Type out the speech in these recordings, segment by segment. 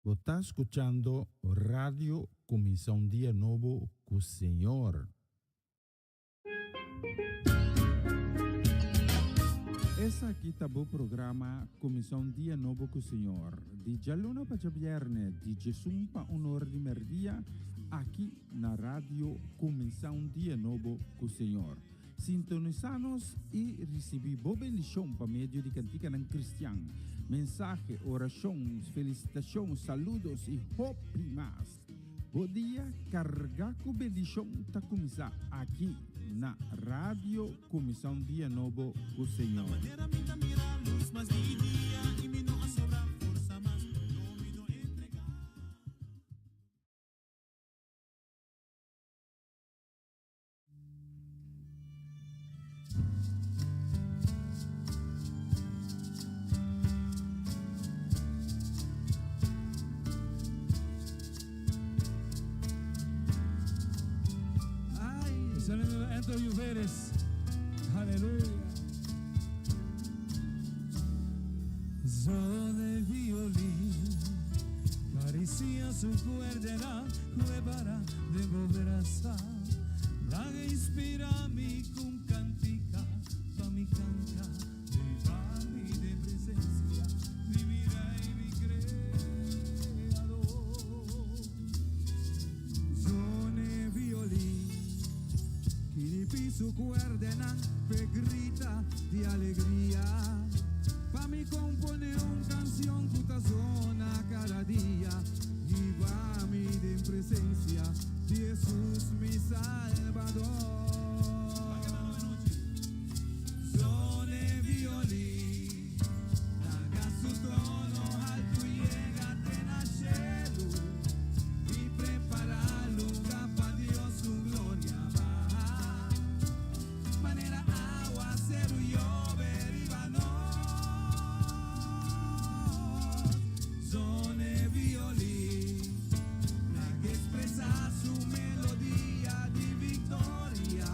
Você está escutando Radio Começar um Dia Novo com o Senhor. Esse aqui tá o programa Começar um Dia Novo com o Senhor. De Jaluna para Viernes, de Jesus para honor de merdia, aqui na Rádio Começar um Dia Novo com o Senhor. Sintonizar-nos e receber boa bendição para meio de cantiga em cristiano. Mensagem, orações, felicitações, saludos e hope mais. Bom dia, carregar com bendição está começar aqui na Rádio Começar um Dia Novo com o Senhor. Santo Lluveres, aleluya. Zo de violín, parecía su cuerda, para de volver a estar. La que inspira mi con cantica, pa mi canta, de pa mi de presencia, vivirá y mi creador. Zone violín. Su cuerda pe grita de alegría. Pa' mi compone una canción puta zona cada día. Y va mi de presencia, Jesús mi Salvador. Zone violín, haga su tono alto y llegate en el cielo. Y prepara lugar para Dios su gloria. Su melodía de victoria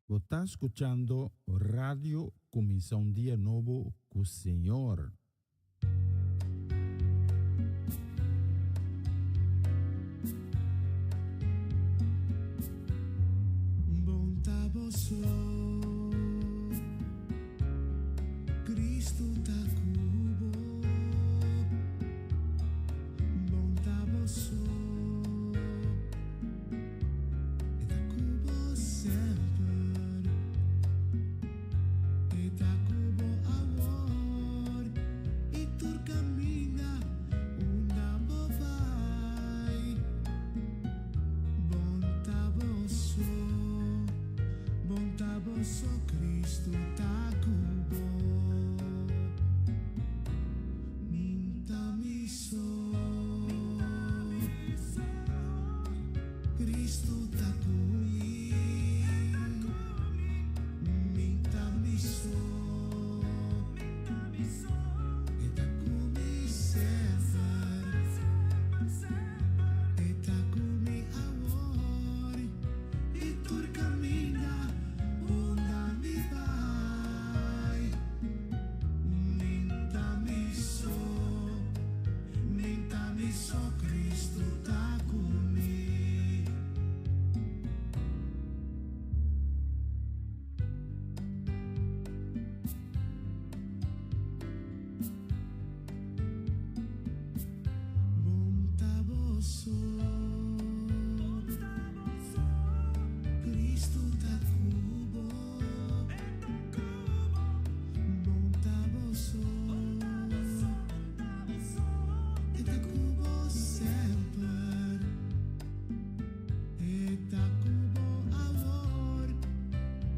Você está escuchando Radio Comissão Dia Novo com o Senhor. Cristo tá cubo, bom tá você, e tá cubo sempre, e tá cubo amor, e tu caminha onde vai, bom tá você, Cristo tá cubo. Cristo tá comigo, minta missão, e tá comigo sempre, e tá comigo amor, e tu caminha onde me vai, minta missão, Cristo tá comigo. Cristo tá cubo, bom tá você, e tá cubo sempre, e tá cubo amor,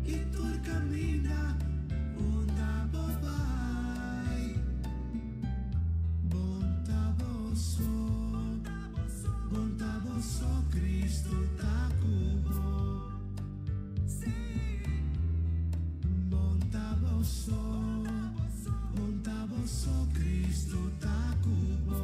e tu caminha onde vai, bom tá você. Cristo tá cubo, bom tá você, Cristo tá cubo,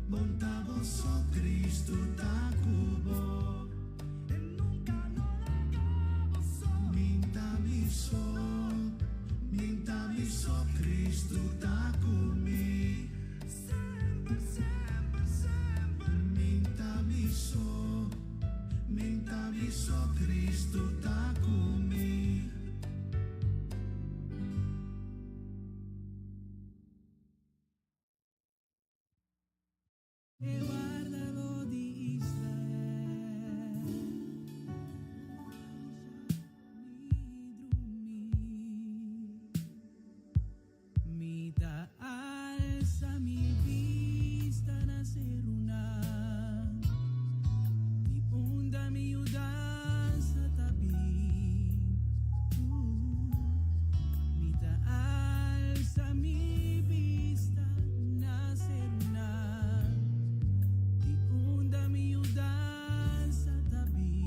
bom tá você, Cristo tá cubo, minta missão, Cristo tá comigo, minta missão, Cristo tá comigo. Guardalo di Israel, mi alza mi vista na seruna, mi onda mi udanza tabi, mi alza mi vista na seruna, mi onda mi udanza tabi,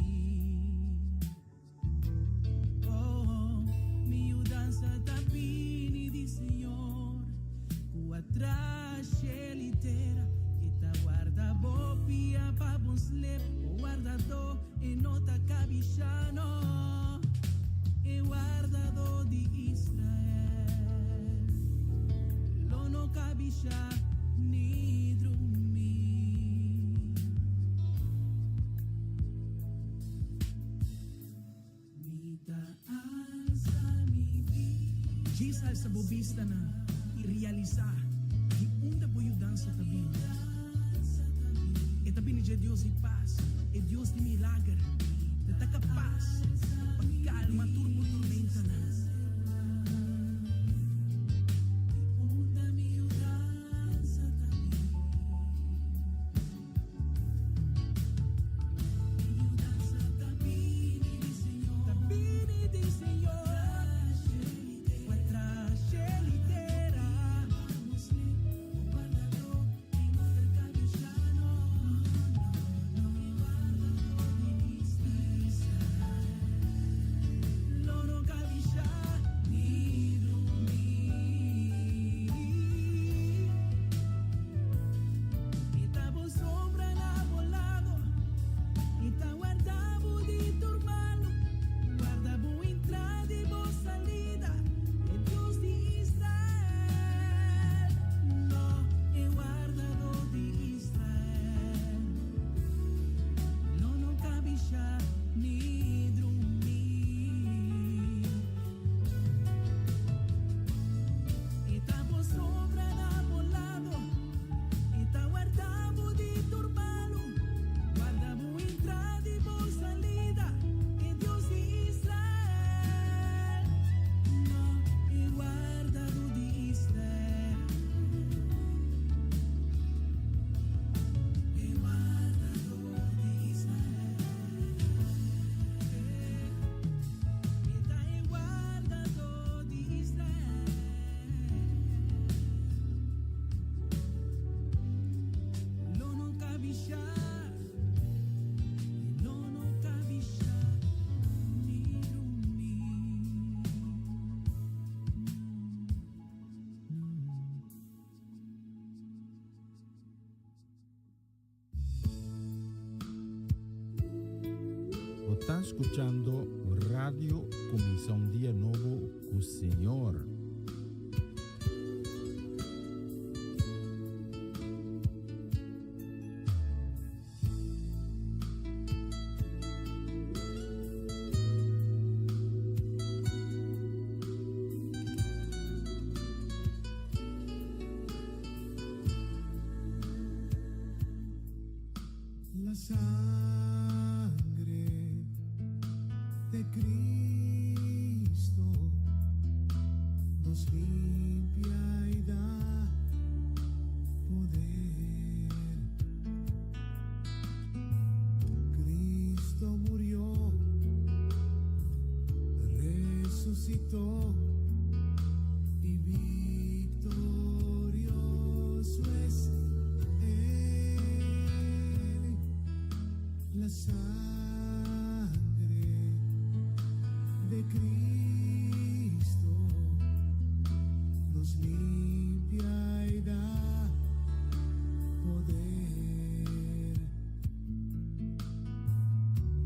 oh, mi udanza tabi di Signor, atrás litera que ta guarda bopia pa bon slep, guardado e nota cabishano, e guardado di Israel, lo no cabisha ni drumi. Mita alza mi vida, Jesus sa bobista na realizar que onde foi o dança também. E também é Deus de paz, é Deus de milagre, está capaz para calma turbo tormenta. Está escuchando Radio Comisión Día Nuevo con Señor. La sangre de Cristo nos limpia y da poder. Cristo murió, resucitó y victorioso es Él. La sangre de Cristo nos limpia y da poder.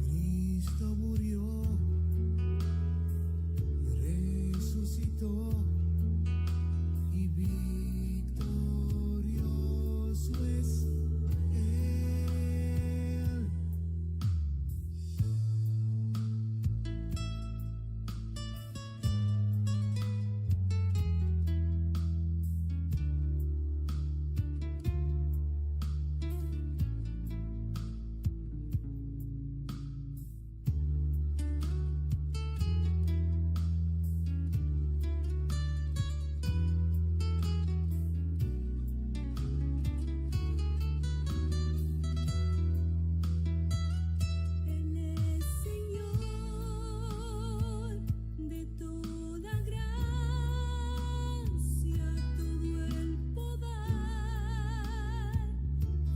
Cristo murió, resucitó y victorioso es Él. Él es Señor de toda gracia, todo el poder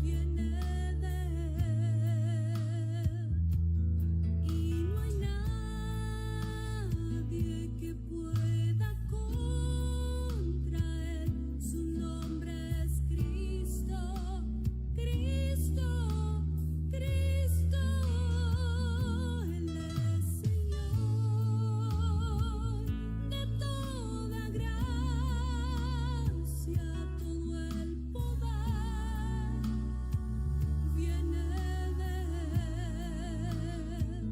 viene de Él, y no hay nadie que pueda contra Él. Su nombre es Cristo, Cristo, Cristo. Él es Señor de toda gracia, todo el poder viene de Él,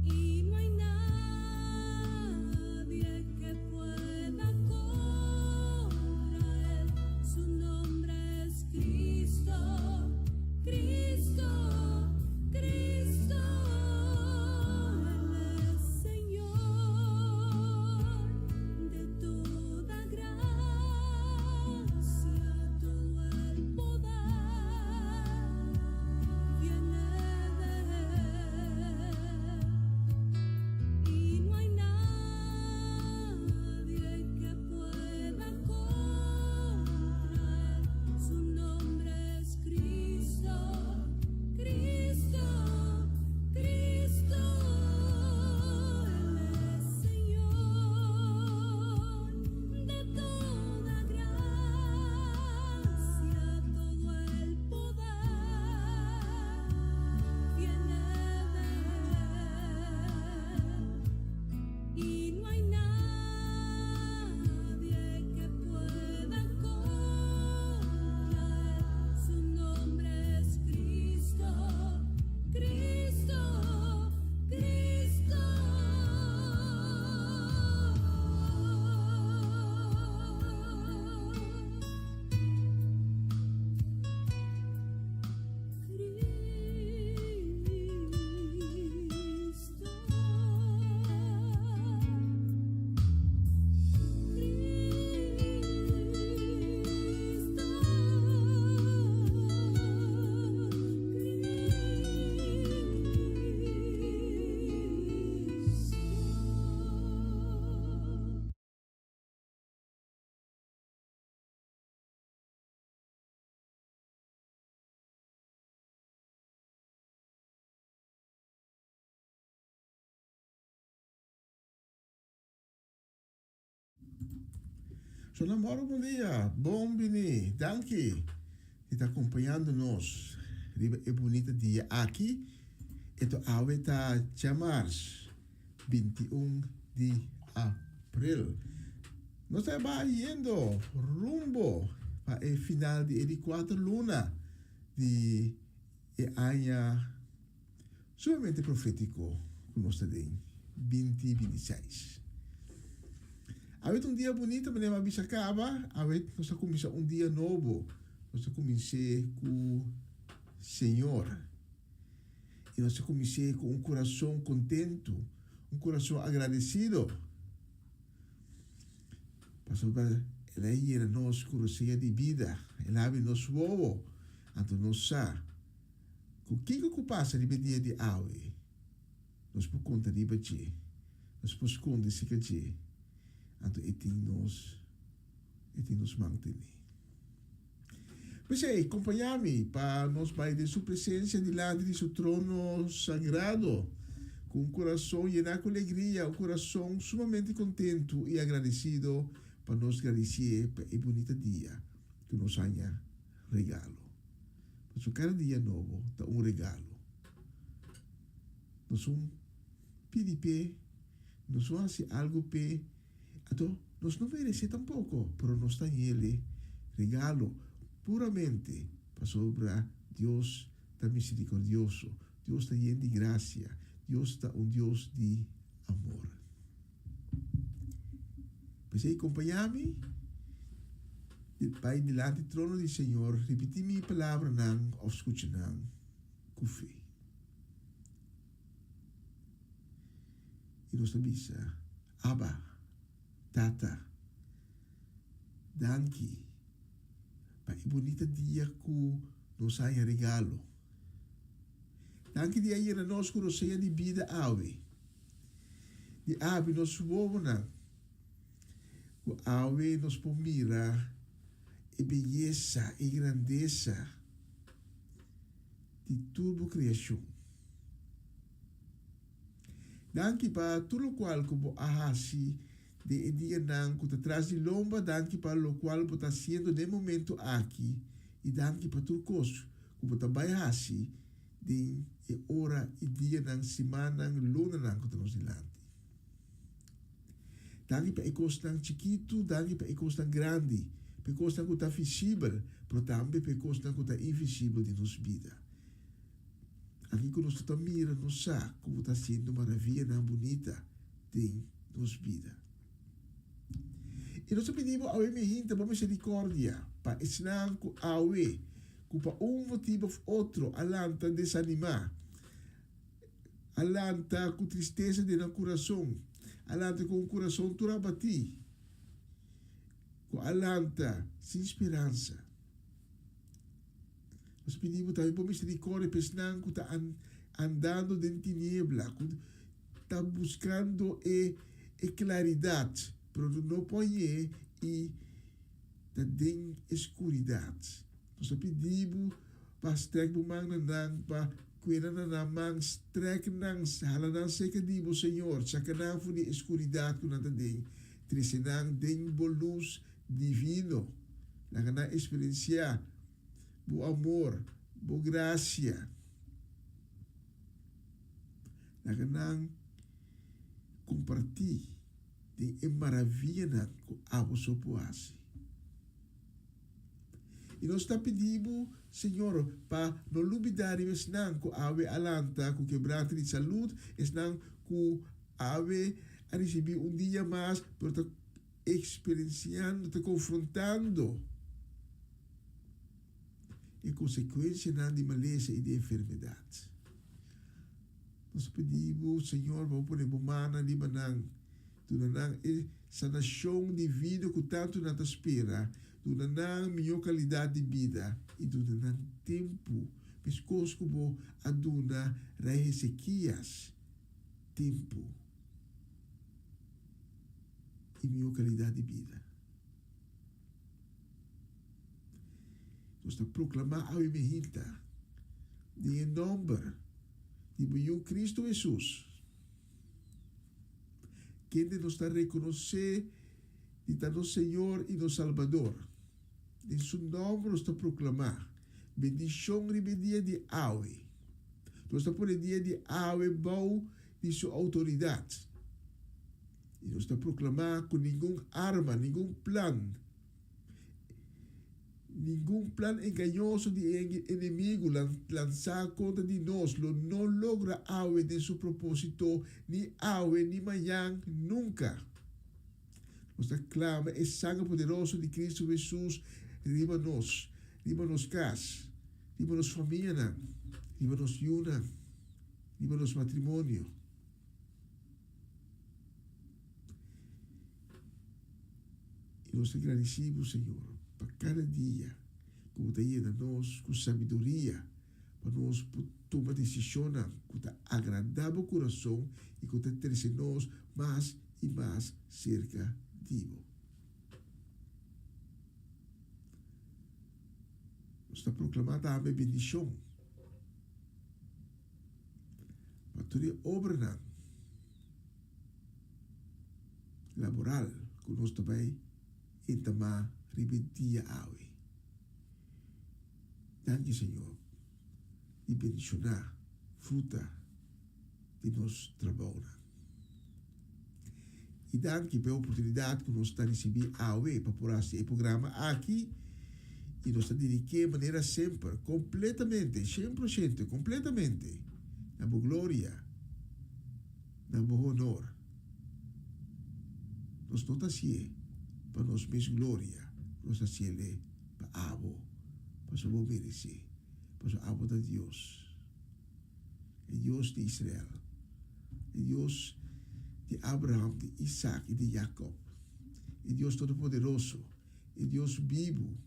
y no hay nadie que pueda contra Él. Su nombre es Cristo, Cristo, Cristo. Él es Señor de toda gracia, todo el poder viene de Él, y no hay nadie que pueda contra Él. Su nombre es Cristo, Cristo, Cristo. Él es Señor de toda gracia, todo el poder viene de Él, y no hay nadie que pueda contra Él. Su nombre es Cristo, Cristo, Cristo. Só namoro, bom dia. Bom, Bini. Danke. Que está acompanhando nós. É bonito dia aqui Então, está chamar 21 de abril. Nós estamos indo rumbo para o final de 4 luna de ano sumamente profético que nós temos, 2026. Avete um dia bonito, mas não vai acabar. Avete nós começamos um dia novo. Nós começamos com o Senhor. E nós começamos com um coração contento, um coração agradecido. Pastor, ela é nosso coração de vida. Ela é nosso ovo. Então nós sabemos o que passa no dia de hoje. Nós podemos contar de bater. Nós podemos contar se que então nos manter. Mas acompanha-me para nós vai de sua presença diante de seu trono sagrado, com um coração lleno de alegria, um coração sumamente contento e agradecido para nós agradecer para o bonito dia que nos tenha regalo. Mas cada dia novo dá um regalo. Nós somos pedir, nós somos algo pe. Então, nós não merecemos tampouco, mas nós temos ele regalo puramente para sobre Deus está misericordioso, Deus está lleno de graça, Deus está um Deus de amor. Pois acompanha-me, vai diante do trono do Senhor, repetir minha palavra não, ou escute não, com fé. E nós estamos, Abba, Tata, danke para o bonito dia que nos há regalo. Danke dia aí na nossa coração de vida ave. De ave nos vovona. O ave nos pomira e beleza e grandeza de tudo a criação. Danke para tudo o qual como ahasi de dia não que está atrás de lomba, danke para o qual está sendo de momento aqui e danke para tudo coisa que está baiasi de hora e dia não semana luna não que estamos dilante. Danke para coisa não chiquito, danke para coisa não grande, para coisa que está visível, mas também para coisa que está invisível de nossa vida. Aqui que nós estamos mirando, nós sabemos como está sendo maravilha não bonita de nossa vida. E nós pedimos ao Emerita uma misericórdia para ensinar ao que para motivo ou outro alanta desanimar, alanta com tristeza de no coração, alanta com o coração todo abatido, alanta sem esperança. Nós pedimos também por misericórdia para ensinar que está andando dentro de niebla, que está buscando claridade. Pero não põe e da den escuridade. Nós pedimos para estreck o mananang para cuidar na mang estreck nang halanan se que dibo Senhor, sacanang fu de escuridade que nada den, tresenang den bo luz divino, na kana experienciar bo amor, bo gracia, na kana compartilhar de maravilha que a você poasse. E nós está pedindo, Senhor, para não duvidar de não que ave alanta, com quebranto de saúde, não que ave a receber dia mais, para estar experienciando, estar confrontando a consequência de maleza e de enfermidade. Nós pedimos, Senhor, para pôr humana de banang, tunanang sanação de vida que tanto não espera, tunanang melhor qualidade de vida e tunanang tempo, pescoço como aduna rei Ezequias, tempo e melhor qualidade de vida. Nós estamos proclamando ao Emerita de nome de Cristo Jesus. Que nos está reconhecer de nosso Senhor e nosso Salvador. Em seu nome nos está proclamar bendição e dia de hoje. Nós estamos por dia de ave bau de sua autoridade. E nós estamos proclamar com nenhum arma, nenhum plano engañoso de inimigo lançar contra de nós, não logra ave de seu propósito, ni ave, ni amanhã, nunca. Nós clama o sangue poderoso de Cristo Jesus, riba nos casa, riba nos família, riba nos yuna, riba nos matrimônio. E nós agradecemos, Senhor, para cada dia, como está aí nós, com sabedoria, para nós tomar decisão com agradável coração e com trazer nós mais e mais cerca de Deus. Nós estamos proclamando a bendição para toda obra laboral que nós também entama ribentia awe. Danke, Senhor, e bendicionar fruta de nosso trabalho. E danke pela oportunidade que nós estamos recebendo awe para por esse programa aqui e nós estamos dedicando de maneira sempre, completamente, 100%, completamente, na boa glória, na boa honor. Nós não estamos assim para nós mesmos glória, nós estamos assim para abo, para sua merecer, para sua abo de Deus. É Deus de Israel, é Deus de Abraham, de Isaac e de Jacob. É Deus Todo-Poderoso, é Deus vivo,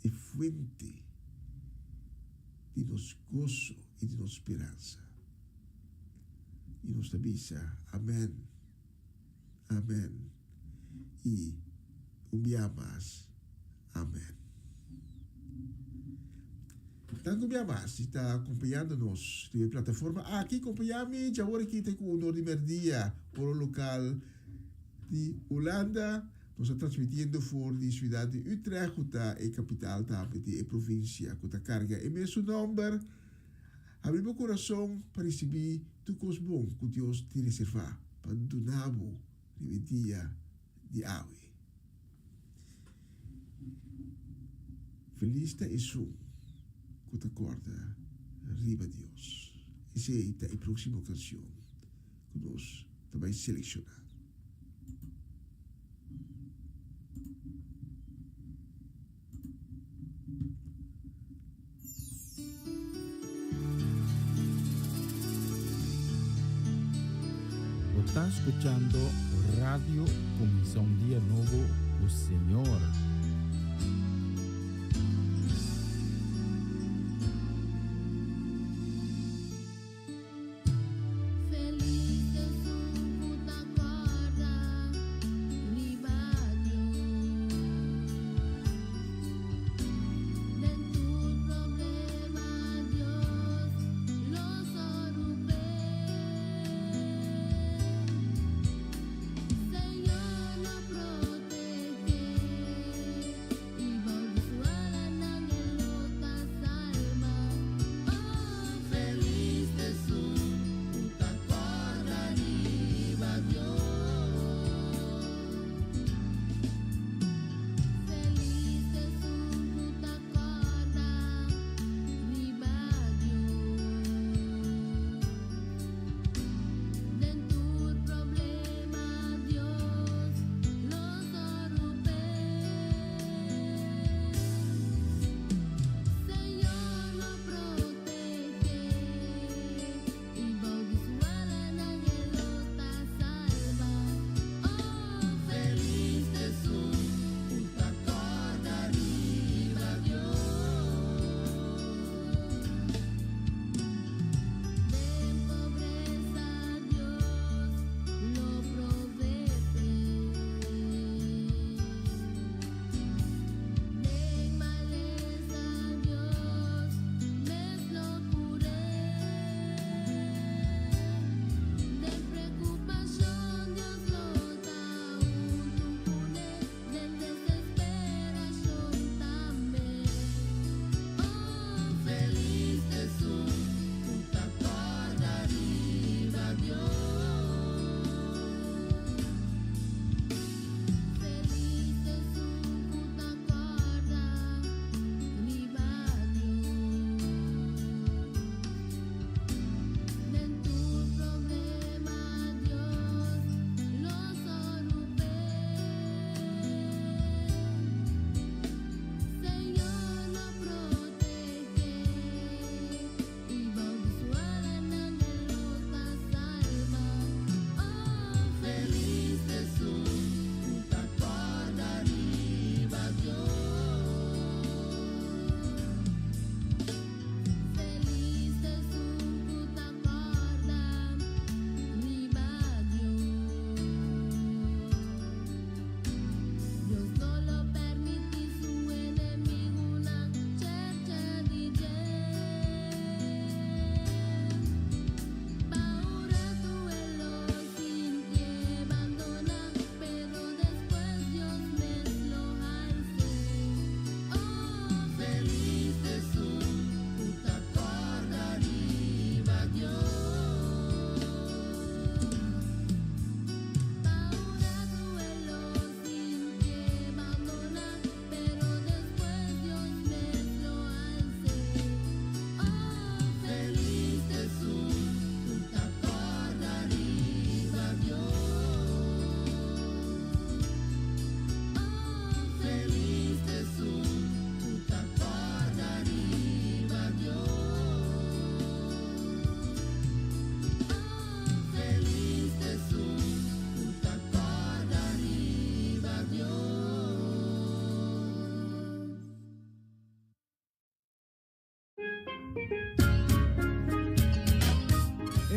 é fuente de nosso gozo e de nossa esperança. E nos avisa, amém, amém, e um dia mais, amém. Tanto bem mais, está acompanhando-nos na plataforma. Aqui acompanhamos, já agora aqui tem o honor de merdia, o local de Holanda. Nós estamos transmitindo por a cidade de Utrecht, que é a capital da província, que a carga é mesmo número. Abre meu coração para receber tudo coisa bom que Deus te reservar para donar no dia de hoje. Feliz é isso que te acorda, riba Deus. Essa é a próxima canção que nós também selecionamos. Está escuchando Radio Comisión Día Nuevo, o Señor. Señor, nos protege.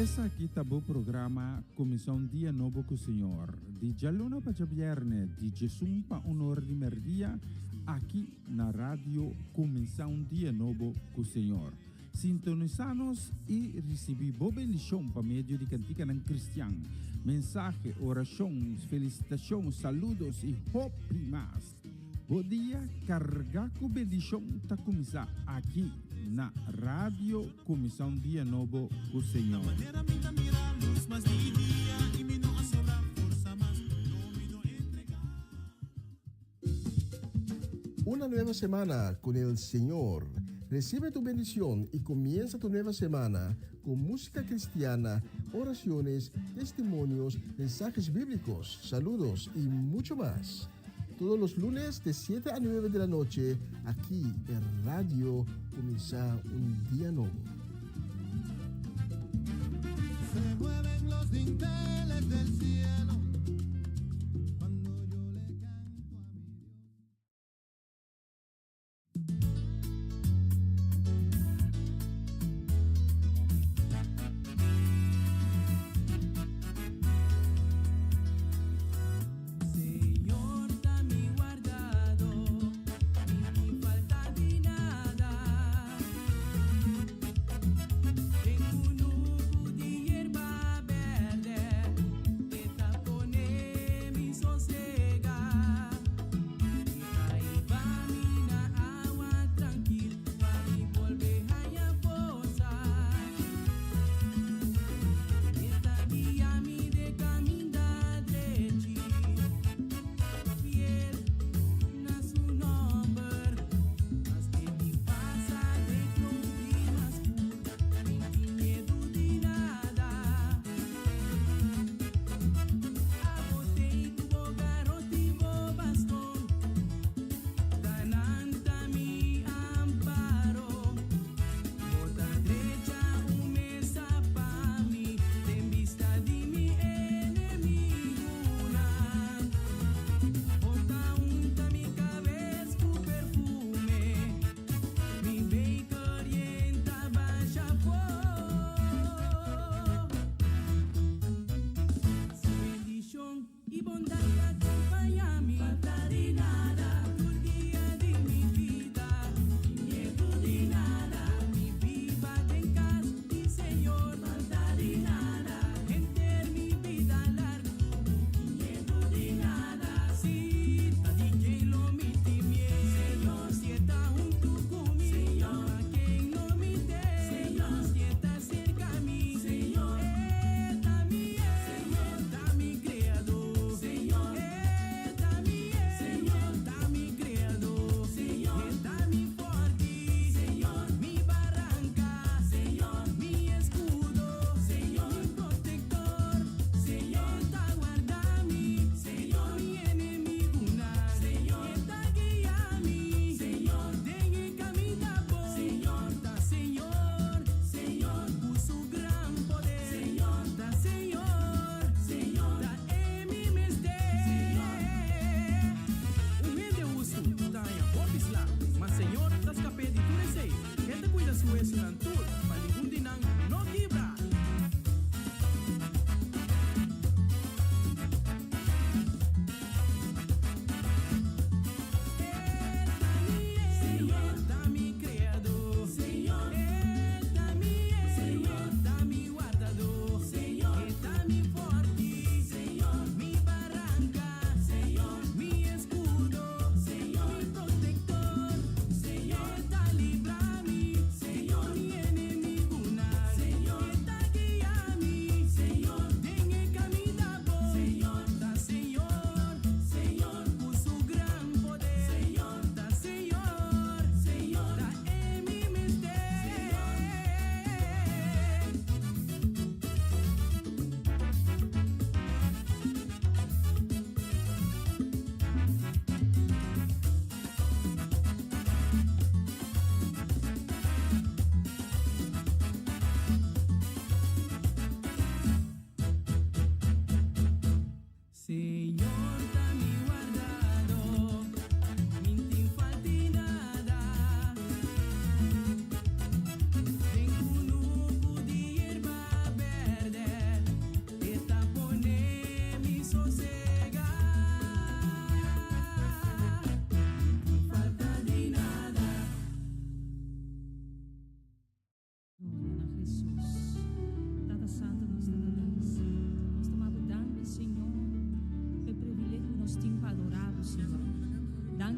Essa aqui tá o programa Comissão Dia Novo com o Senhor. De Jaluna para Viernes, de Jesus para Honor de Merdia, aqui na rádio Comissão Dia Novo com o Senhor. Sintonizanos e recebi boa bendição para meio de cantiga ng Cristian. Mensagem, oração, felicitação, saludos e hope mais. Bom dia, carga com bendição tá começar aqui na rádio Comissão Dia Novo com o Senhor. Una nueva semana con el Señor. Recibe tu bendición y comienza tu nueva semana con música cristiana, oraciones, testimonios, mensajes bíblicos, saludos y mucho más. Todos los lunes de 7 a 9 de la noche, aquí en Radio Comienza un Día Nuevo. Se mueven los dinteles del cielo cuando yo le canto a mi Dios. Señor, dame guardado, ni falta de nada.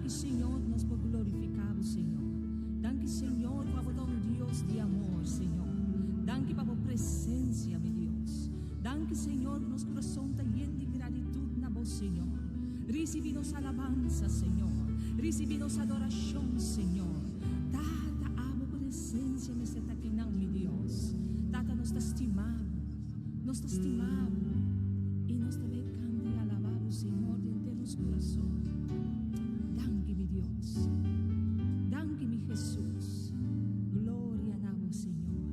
Danke, Señor, nos por glorificado, Señor. Danke, Señor, por don Dios de amor, Señor. Danke, por presencia, mi Dios. Danke, Señor, nos corazón está lleno de gratitud na vos, Señor. Recibimos alabanza, Señor. Recibimos adoración, Señor. Tata amo presencia, me está aquí, mi Dios. Tata nos está estimado. Nos está estimado. Y nos está becando y alabado, Señor, de enteros corazón. Danke, mi Dios. Danke, mi Jesús. Gloria a vos, Señor.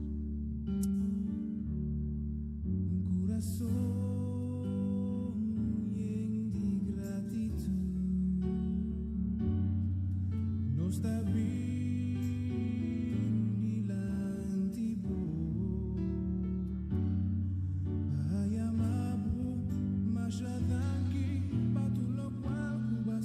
Un corazón lleno de gratitud no está bien ni la antiguo. Vaya mabu, masha danki, patulo cual cuba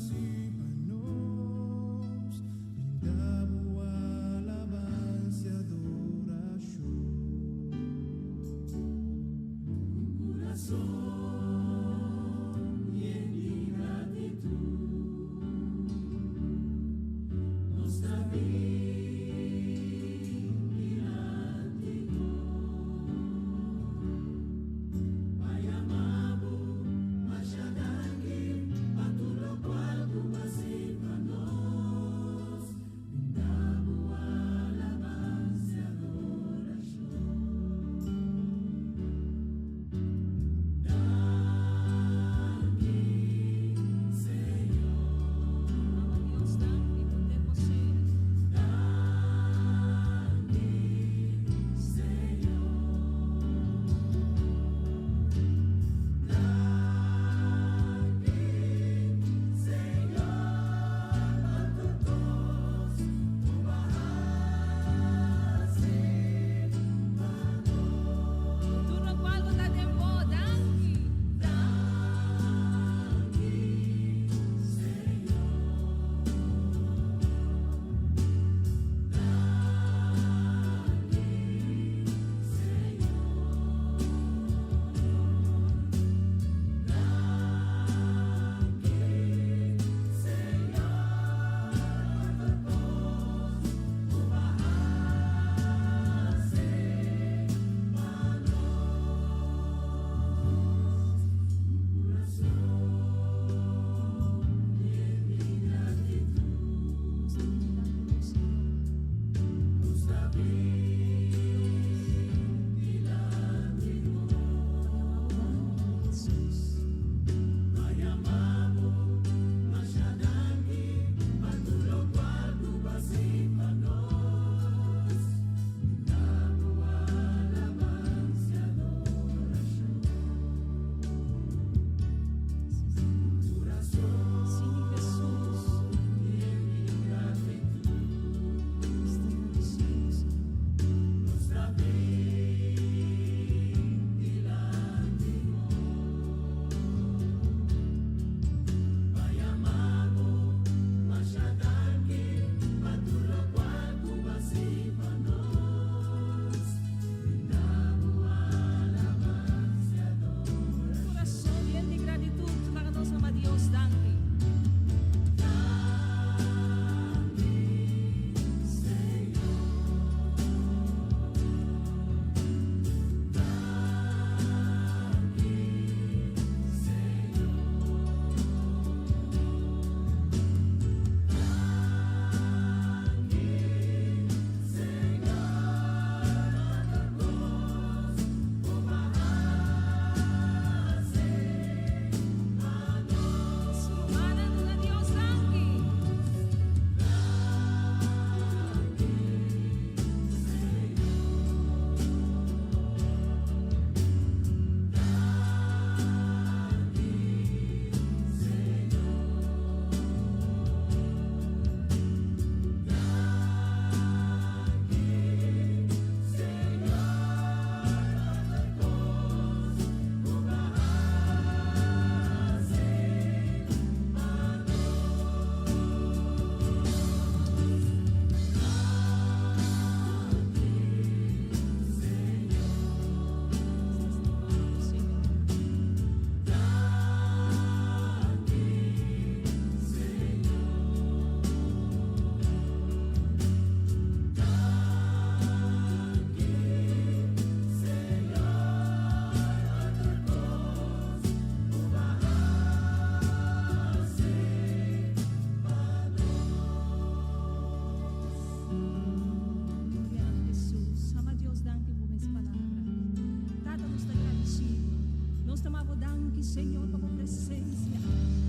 danke, Senhor, por presença.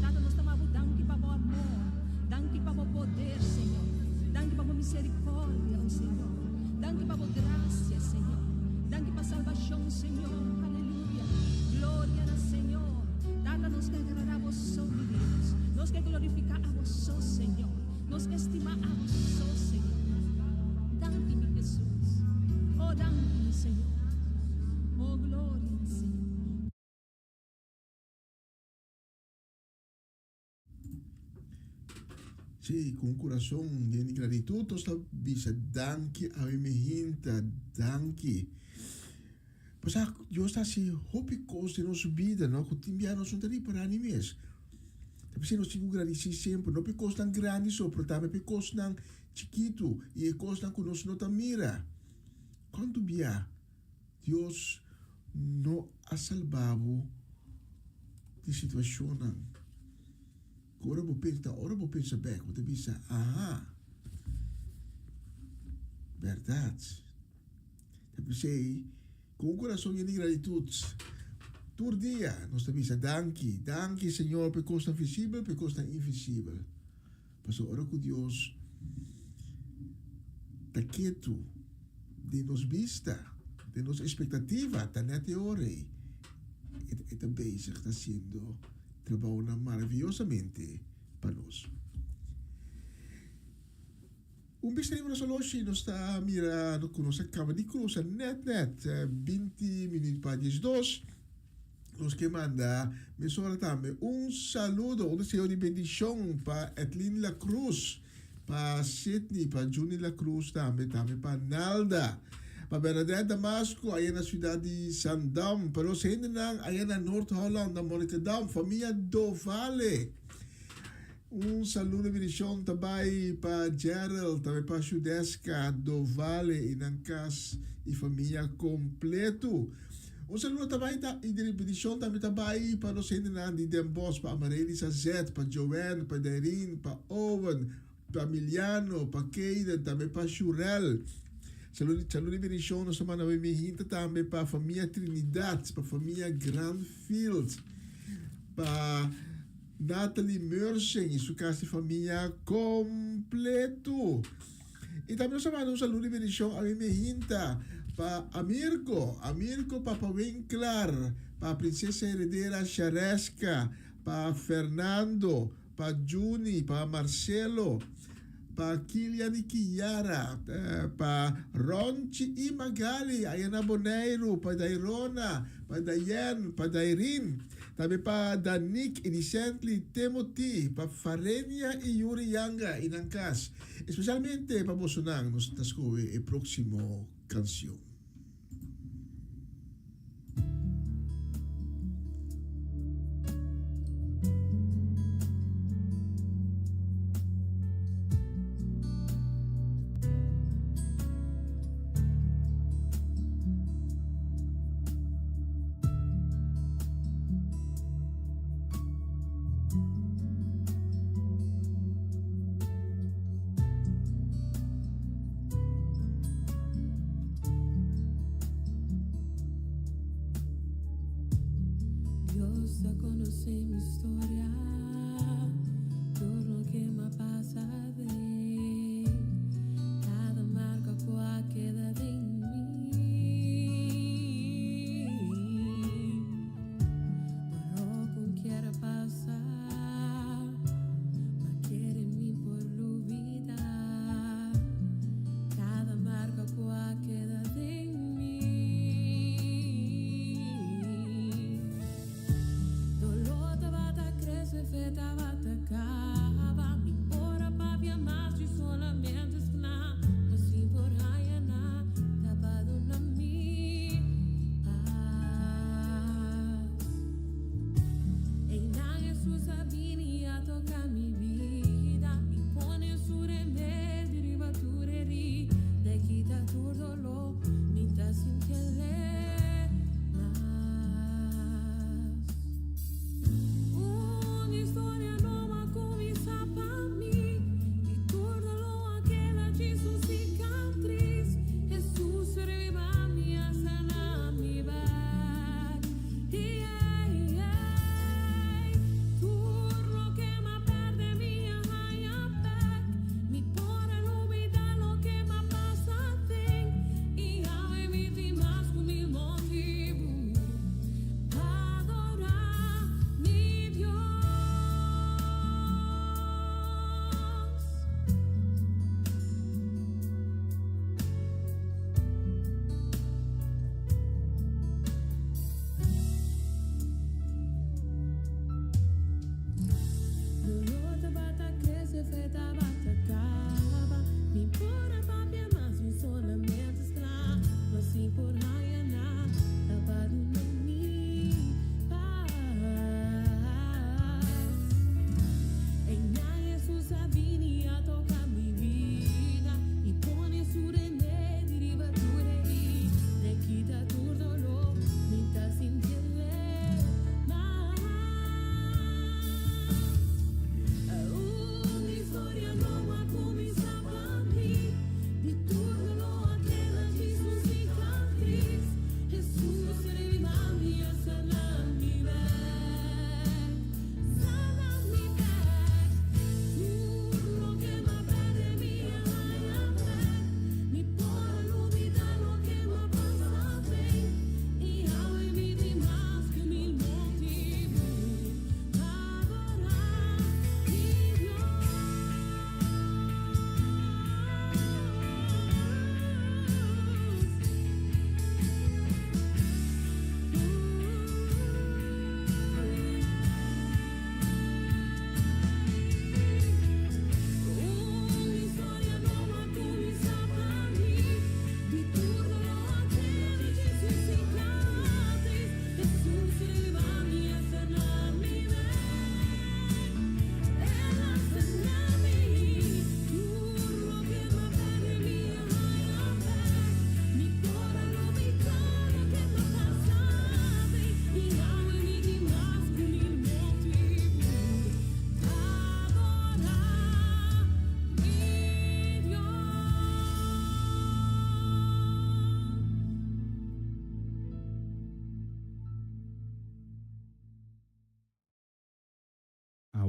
Tata, nós estamos danke por amor, danke por poder, Senhor. Danke por misericórdia, oh Senhor. Danke por graça, Senhor. Danke por salvação, Senhor. Aleluia. Glória ao Senhor. Tata, nós queremos agradar a vós, Deus. Nós queremos glorificar a vós, Senhor. Nós queremos estimar a vós, Senhor. Danke, meu Jesus. Oh, danke, Senhor. Oh, glória ao Senhor. Sim, com o coração de gratidão, nós bisa danke a minha danke. Mas Deus está assim, hope coisa de nossa vida, não? Que o time não são tão para animes. Tapi nós temos que agradecer sempre, não porque tão grande só, portanto porque tão chiquito e coisa que nós não mira. Quando via Deus não a salvado de situação. Ora vou pensar bem, você pensa, verdade. Tapi sei, com o coração de gratidão, todo dia nós pensa, danke Senhor, por coisa visível, por coisa invisível. Mas ora com Deus, está quieto de nos vista, de nossa expectativa, está na teoria, está bezig, está sendo trabalha maravilhosamente para nós. Vez que nós hoje nós está mirando com nossa cama de cruz, net 20 minutos para 12, nós que manda mesora também saludo, desejo de bendição para Etlin La Cruz, para Sydney, para Juni La Cruz também para Nalda, para Bernadette Damasco, aí na cidade de Sandam, para os Hindenang, aí na North Holland, na Monnikendam, família do Vale. Saludo de bendição também para Gerald, também para Judeska do Vale, e Nancas e família completo. Saludo também de bendição também para os Hindenang de Dembos, para Marilisa Z, para Joanne, para Darin, para Owen, para Emiliano, para Keiden, também para Shurel. Saludo de bendição, nós estamos na minha também para a família Trinidad, para a família Grandfield, para Natalie Mersen e sua casa de família completo. E também nós estamos um saludo de bendição a minha para Amirko, para Winkler, para a princesa herdeira Charesca, para Fernando, para Juni, para Marcelo, para Kilian e Kiara, para Ronchi e Magali, Ayana Boneiro, para Dairona, para Dayan, para Dairin, também para Danik e Recently Timothy, para Farenia e Yuri Yanga e Nancas, especialmente para Bolsonaro, nos tascoe e próximo canção. Ya conoce mi historia, todo lo que me pasa de cada marca que queda de mí. Pero con quiera pasar, ma quiere mí por olvidar cada marca que queda de mí. Feta vata cava, mi ora pa via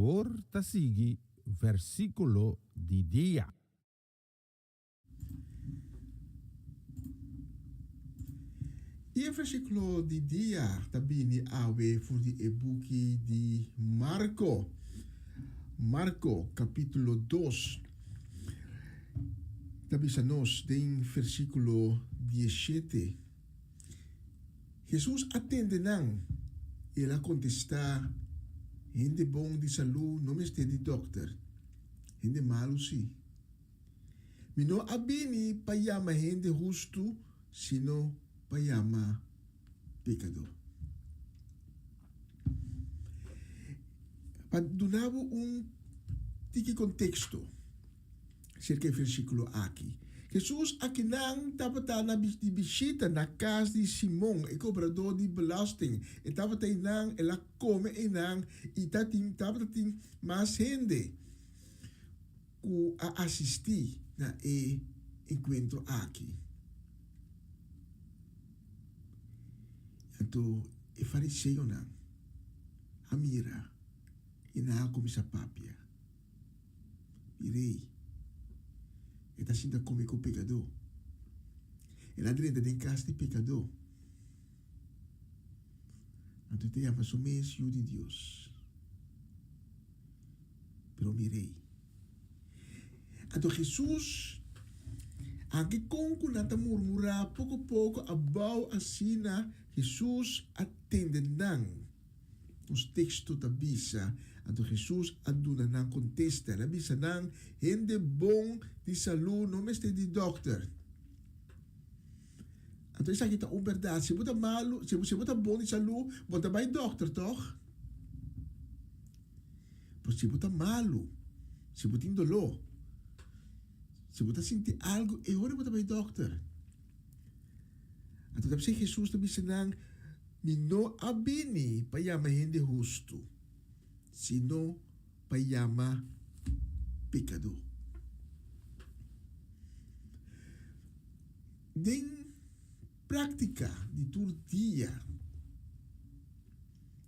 favor, ta sigi versículo di dia. E o versículo di dia tabini awe voor die ebuki di Marco. Marco capítulo 2. Tabisanos den versículo 17. Jesús atende nang. Ela contesta. Hende bom di salu no me di dokter. Hende malu si. Mino abini payama hende justo sino payama pecador. Padunavo tiki contexto cerca do versículo aqui. Jesus aqui não estava na visita na casa de Simão, o cobrador de belasting. E estava não, ela come e não, e estava mais gente que assistir na encontro aqui. Então, o fariseu não, a mira, e não começa a papia. Mirei. Está sinta come com o pecador. Ela dentro de casa de pecador. Então te ama somente o de Deus. Pero mirei. Então Jesus, aqui com nata murmurar pouco a pouco abau assina Jesus atende não. Os textos da bisa. Então Jesus aduna não contesta. Na bisa não, hende bom de saúde, não mestre de dokter. Então isso aqui está uma verdade. Se você malo, se você bom de saúde, você vai dokter, toch? Mas se você malo, se você tem dolor, se você sente algo, é hora você vai dokter. Então deve Jesus está dizendo, não abini payama hende justo, sino payama pecador. Den prática de todo dia,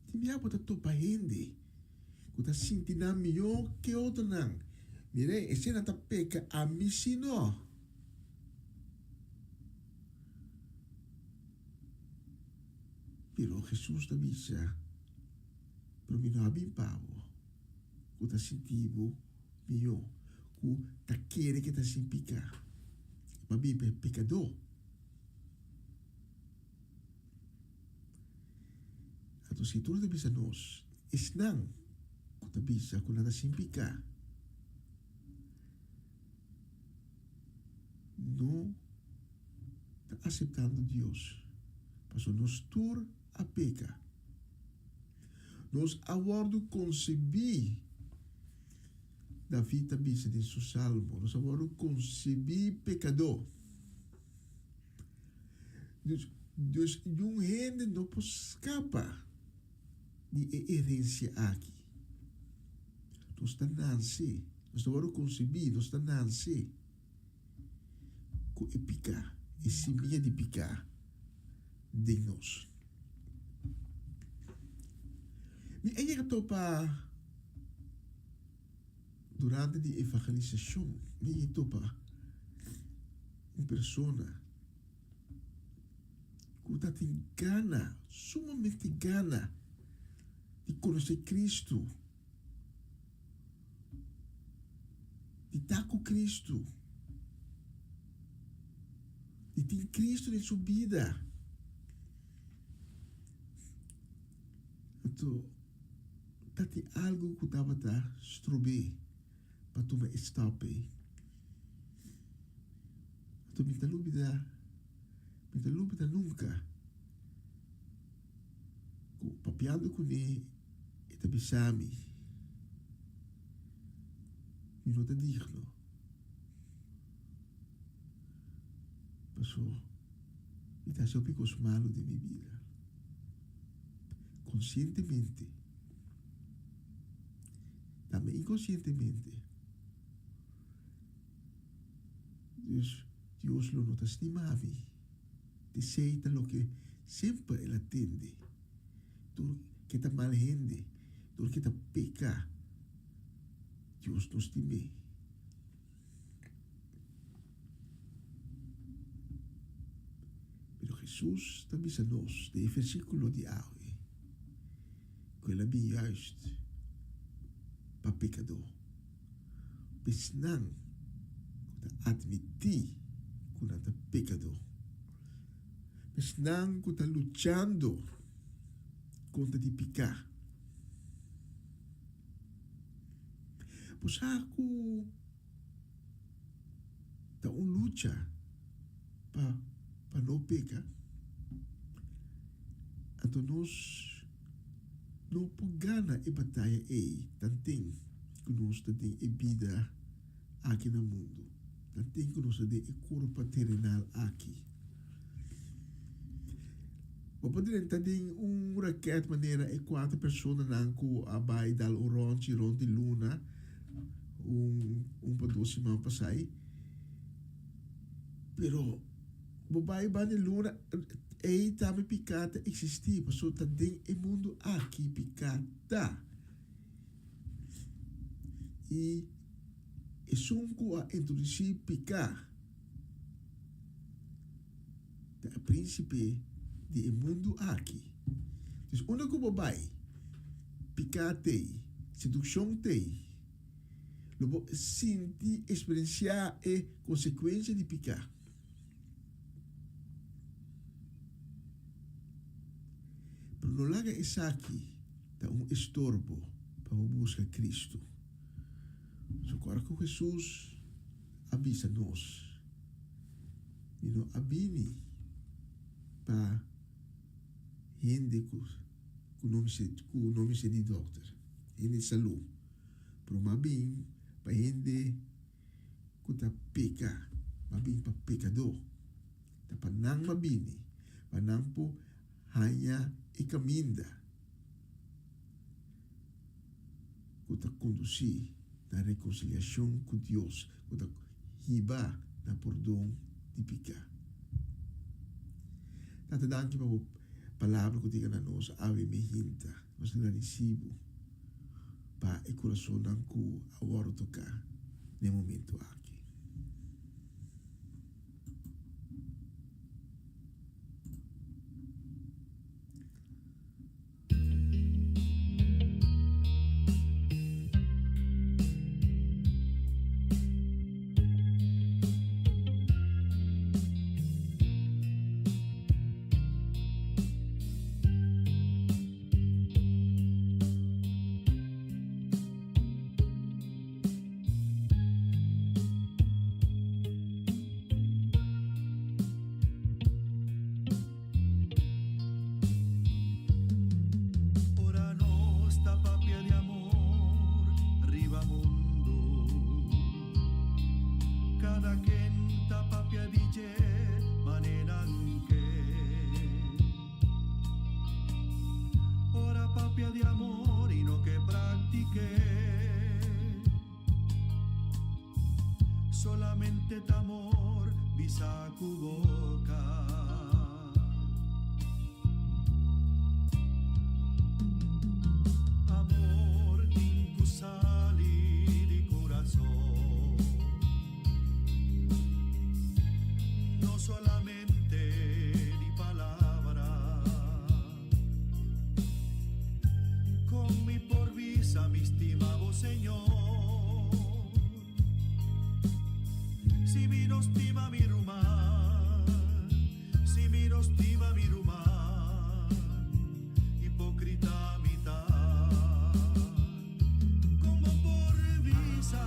te me abota topa hende, que está sentindo melhor que outro não. Mire, esse não está peca a mim sino. Pero Jesus está bisa, pero me não abim pavo, que está sentindo melhor, que está querendo que está sem picar. Mas bem pecador. Então se tudo bisa nós, não, que bisa que nada sem picar. Não está aceitando Deus. Mas nós tur a peca. Nós aguardo conceber David também se diz o salmo, nós agora concebi pecador. Deus um gente não pode escapar de herência aqui. Nós estamos nascer, nós agora concebi, nós estamos nascer com e picar, e semia de picar de nós. E aí eu estou para durante a evangelização, me topa uma pessoa que tem gana, sumamente gana, de conhecer Cristo, de estar com Cristo, de ter Cristo em sua vida. Então, tem algo que estava a estrober para tomar stop. Então, me dá nunca. Papiando com ele, e também sabe. Me não está digno. Passou. E está só picos malo de minha vida. Conscientemente. Também inconscientemente. Deus lo nota estimava. Aceita lo que sempre ele atende. Tudo que está mal gente, tudo que está peca, Dios nos dime. Pero Jesús também a nós, de versículo de hoje, que ele bem juist para pecador. Mas não, admitir que é pecador. Mas não que está lutando contra de pecar. Pois aku está luta para não pecar. Então nós não podemos a batalha aí, tanto que nós temos a vida aqui no mundo, tanto que nós temos a corpo terrenal aqui. Mas poderia ter raquete maneira e 4 pessoas nanco abai dal orange rond luna para 2 semanas passai. Pero babai ba de luna ei também picata existir, mas só tem o mundo aqui picata. E sunco a introduzir picar da príncipe de mundo aqui. Então, onde que babai picar tem, sedução tem, logo sentir, experienciar a consequência de picar. Pero no laga essa aqui, tá estorbo para buscar Cristo. So, agora que Jesus avisa nós, e não abini para gente que o nome se de doctor, gente de saúde, pero mabim para gente que está peca, mabim para pecador, tá para não mabini, para não po hanya e caminda, que está conduzir na reconciliação com Deus, que está riba na perdão de pecar. Tata danke para a palavra que diga na nós, ave me hinta, nós não recebo para o coração não que agora tocar no momento aqui. De amor y no que practique solamente tu amor visa tu boca. Amor tincu sali di corazón, no solamente di palabra. Con mi por visa, mi estimado Señor, si mi no estima mi rumán, si mi no estima mi rumán, hipócrita mitad, como por visa,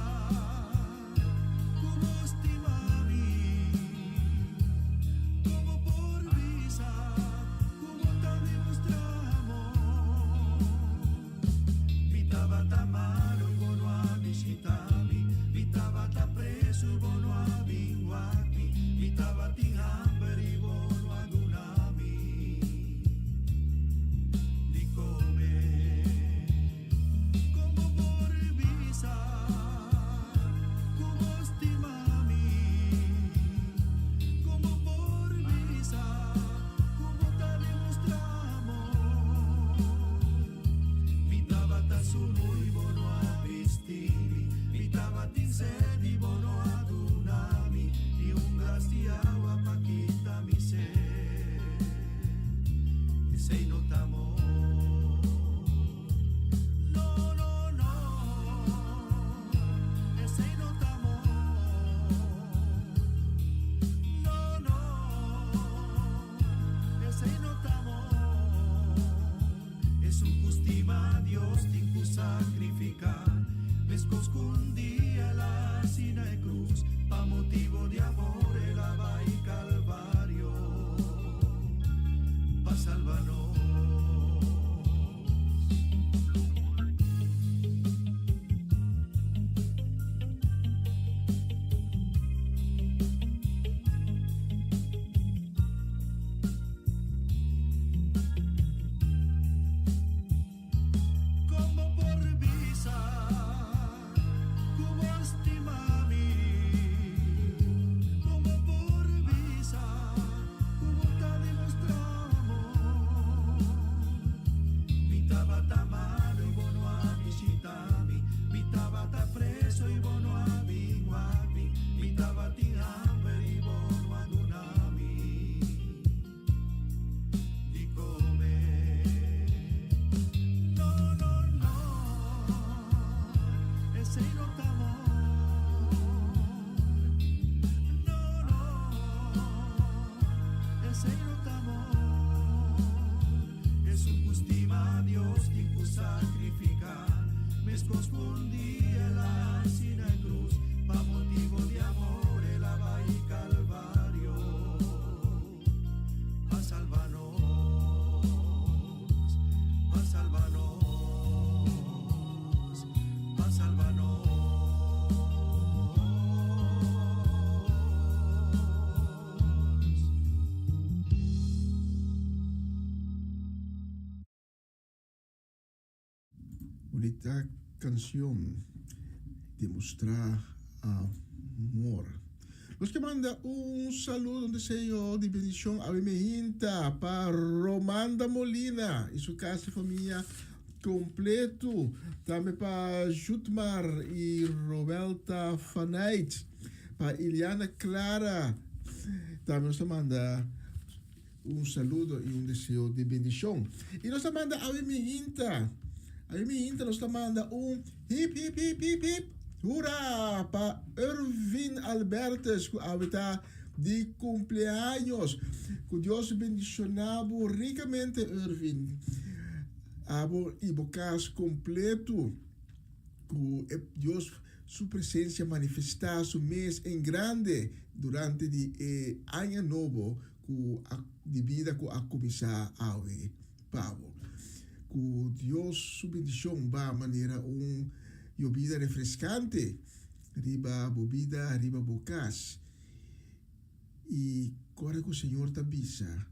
como estima mi, como por visa, como te demostramos. Vitavata malo, bono a visitami, vitavata preso, bono a vinguar. ese no te amor. No, no, no, ese no te amor. No, no, ese no te amor. Es un custima Dios tincu sacrificar. Ves coscundi a la sina de cruz, pa motivo de amor el ava y calvario, pa salvarnos. Como por visa, como estimami, como por visa, como te demostramos. Mi tabata malo y bono a visitami, mi tabata preso y bono a vinguami, mi tabati hambre y bono a dunami. Di comer. No, no, no, ese no te amor. No, no, ese no te amor. Es un custima Dios tincu sacrificar. Me escondí en la sina de cruz, pa motivo de amor el ava y calvario, pa salvarnos, pa salvarnos, pa salvarnos. Bonita canción, demostrar amor. Los que manda un saludo, un deseo de bendición a mi hinta para Romanda Molina y su casa y familia completo. También para Jutmar y Roberta Fanait, para Iliana Clara. También nos manda un saludo y un deseo de bendición. Y nos manda a mi hinta. A mi hinta nos manda un hip hip hip hip hip. Hurra para Irvin Albertes, que ahorita de cumpleaños. Que Dios bendicionado ricamente, Irvin. Abo y bocas completo. Que Dios su presencia manifesta su mes en grande durante el año nuevo de vida que a comenzar a ver, Pablo. Que Dios su bendición va a manera vida refrescante, arriba bebida, arriba bocas. Y ahora que el Señor te avisa,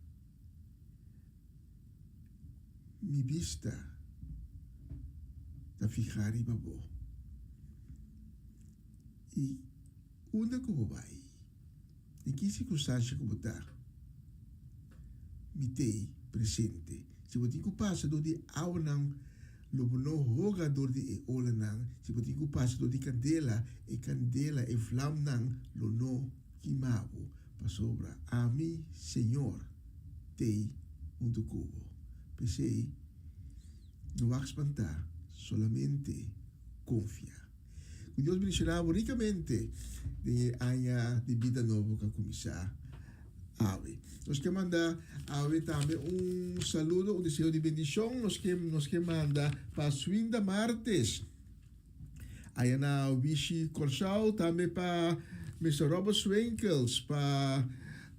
mi vista te fija arriba bo. Y onde que eu vai? Em que circunstância que eu está? Me tem presente. Se eu digo passa do de aunang, lobo no roga do de olanang. Se eu digo passa do de candela e flamnang, lo no quimavo. Para sobra a mim, Senhor, tem do cubo. Pensei, não vai espantar, solamente confia. Que Deus bendicionava ricamente de año de vida novo que começar a ver. Nós que manda a ver também saludo, um deseo de bendição, nós que manda para Swinda Martes. Aí na Vichy Corsau, também para Mr. Robert Swinkels, para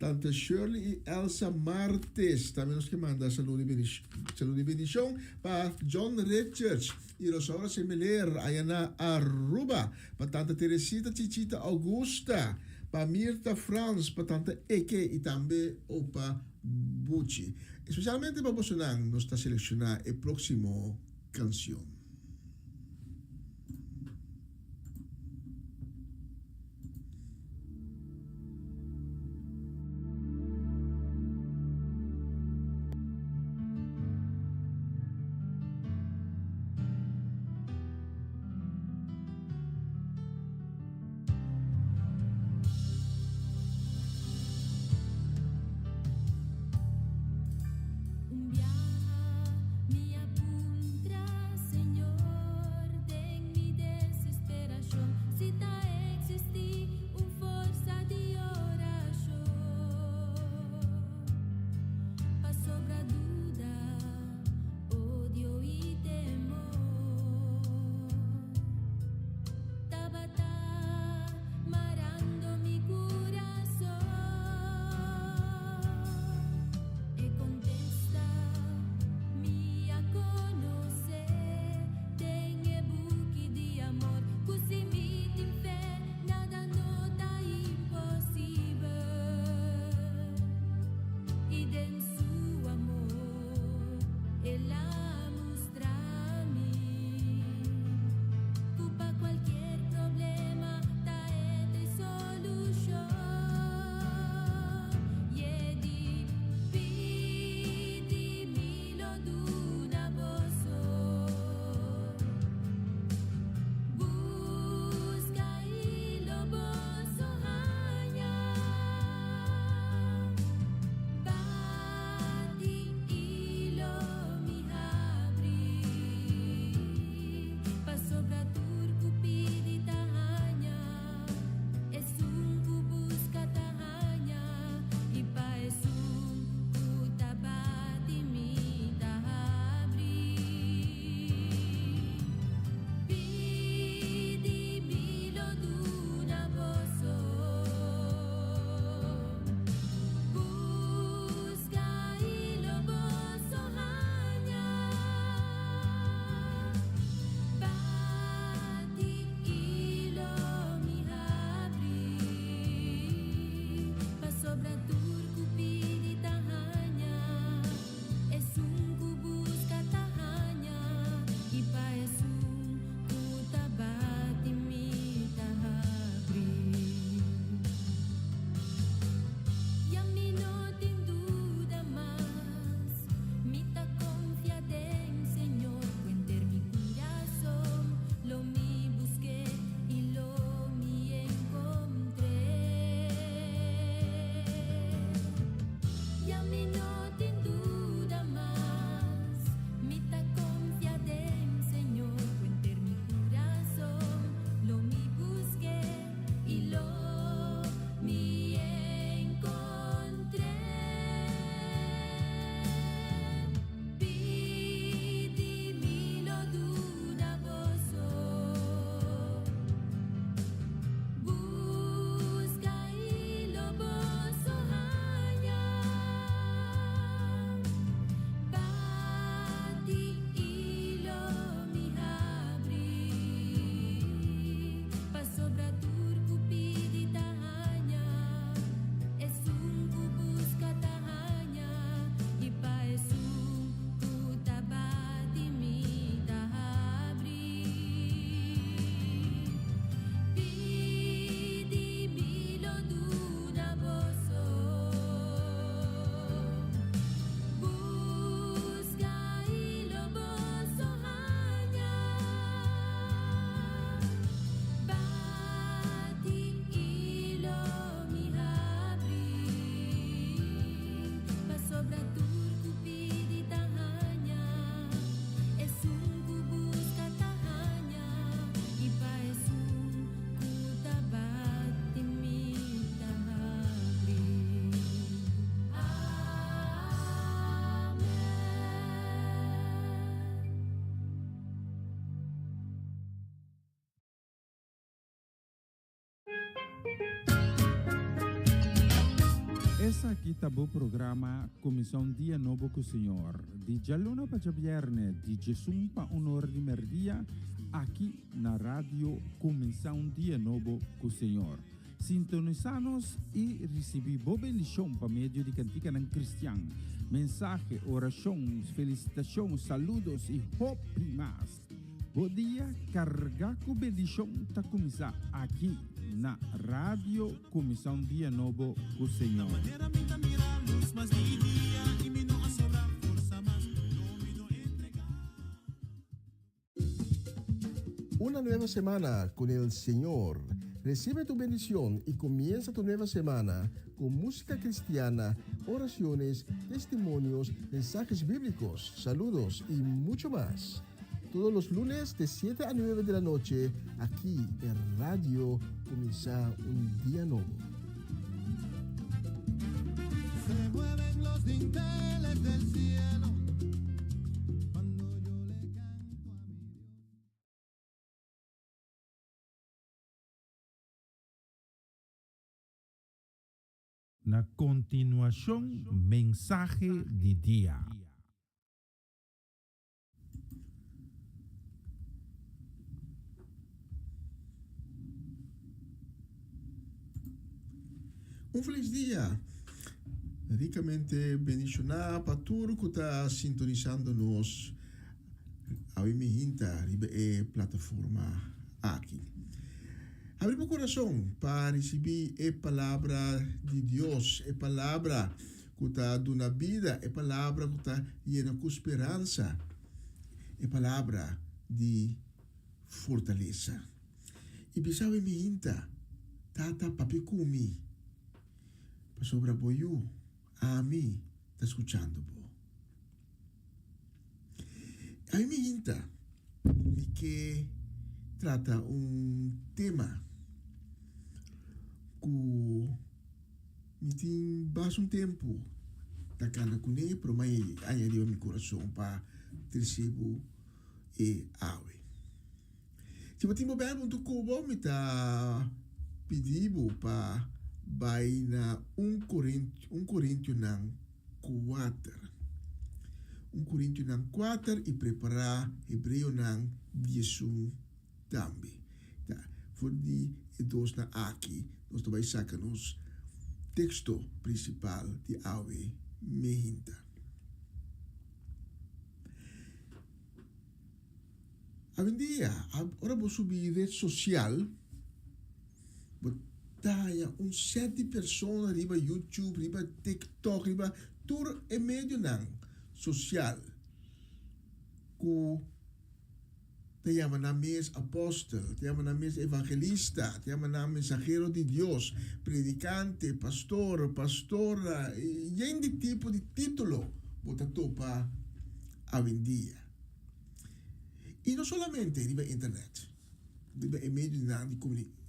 Tante Shirley e Elsa Martes. Também nós que manda saludo de bendição para John Richards e Rosaura Semeler, aí na Aruba, para Tante Teresita Chichita Augusta, para Mirta Franz, para Tante Eke e também Opa Bucci. Especialmente para você nós está selecionar a próxima canção. Un viaje Essa aqui tá o programa Comissão Dia Novo com o Senhor. De Jaluna para Viernes, de Jesus para Honor de Merdia, aqui na rádio Comissão Dia Novo com o Senhor. Sintonizanos e recebi boa bendição para meio de cantiga não cristã. Mensagem, orações, felicitações, saludos e hope mais. Bom dia, carregar com bendição tá começar aqui na rádio Comissão Dia Novo com o Senhor. Una nueva semana con el Señor. Recibe tu bendición y comienza tu nueva semana con música cristiana, oraciones, testimonios, mensajes bíblicos, saludos y mucho más. Todos los lunes de 7 a 9 de la noche, aquí en Radio Comienza un Día Nuevo. Se mueven los dinteles del cielo cuando yo le canto a mi Dios. Na continuación, mensaje de día. Un feliz dia. Ricamente bendicionado para tudo que está sintonizando-nos a minha plataforma aqui. Abre meu coração para receber a palavra de Deus, a palavra que está dando vida, a palavra que está llena com esperança, a palavra de fortaleza. E pensava em minha tata papi comigo. Sobre apoyo a mí está escuchando. A mí me hinta que trata un tema que me tiene bastante un tiempo tacando con él, pero me ha añadido a mi corazón para recibo e ave. Si me tengo bem muito cubo, me está pedindo para vai na 1 Coríntios 4. 1 Coríntios 4 e preparar Hebreu 11 também. Tá? Voor die dois na aqui, nós vai sacar nos texto principal de Awe Mehinta. Hoje em dia, agora vou subir rede social, taya un set de personas riba YouTube, riba TikTok, riba tur e medio nang social ku te llama na mes apóstol, te llama na mes evangelista, te llama na mensajero de Dios, predicante, pastora, y en de tipo de título bota topa hoy en día. Y no solamente riba internet, riba e medio nang di comunicación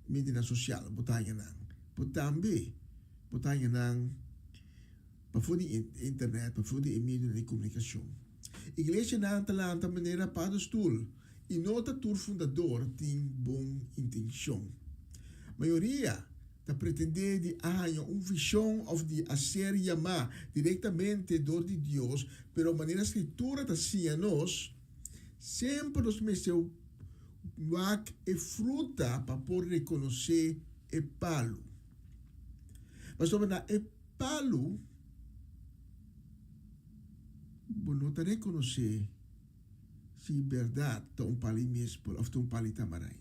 media social, botanya nang. Botanya nang, para voor die internet, para voor die media de comunicação. Igreja nang talanta maneira para o stoel. E nota tur fundador tem boa intenção. Maioria está pretendendo de visão of de a ser chamar diretamente door de Deus, pero maneira escritura está assim nós, sempre nos mesmos wak e fruta para poder reconhecer e palo. Mas sobre na e palo, não te reconhecer se verdade está palo mespel ou palo tamaray.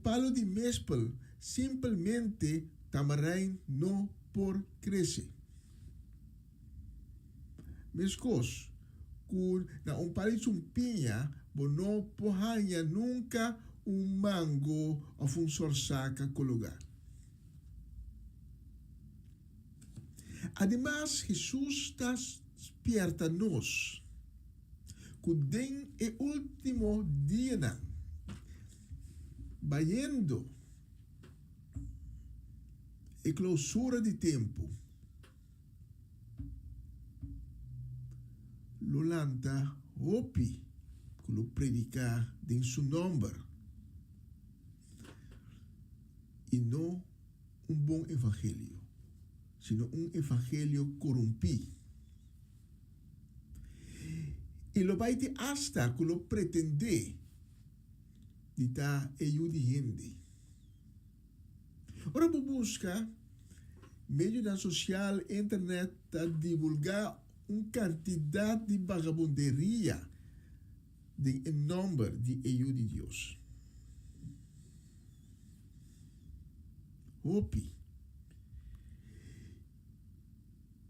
Palo de mespel simplesmente tamaray não por crescer. Mescos, na palo de pinha, não pohanya nunca mango ou sorsaca colocar. Además, Jesus está despierta-nos que den el último dia vayendo e clausura de tempo. Lo lanta opi que lo predica en su nombre y no un buen evangelio. sino un evangelio corrompido. Y lo va a hasta que lo pretende de ta ayudando. Ora busca meio da social, internet, a divulgar uma quantidade de vagabunderia de número de ajuda de Deus. Hopi.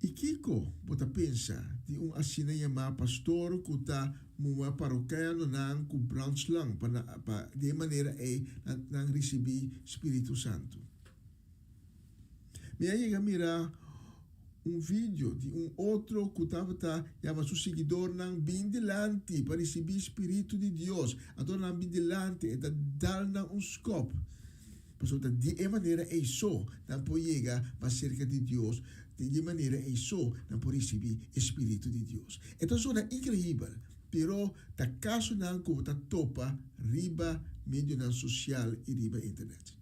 E Kiko, você pensa de assina chamado pastor que está uma paroquiano nan com branchlang para de maneira não receber Espírito Santo. Me aí mirar vídeo de outro que estava chamando seu seguidor nan bem delante para receber Espírito de Deus. Então nan bem delante e dar na scope. Porque de maneira é isso, não pode chegar para cerca de Deus. De maneira é isso, não pode receber Espírito de Deus. Então isso é incrível. Pero tá caso não que você topa riba meio na social e riba internet.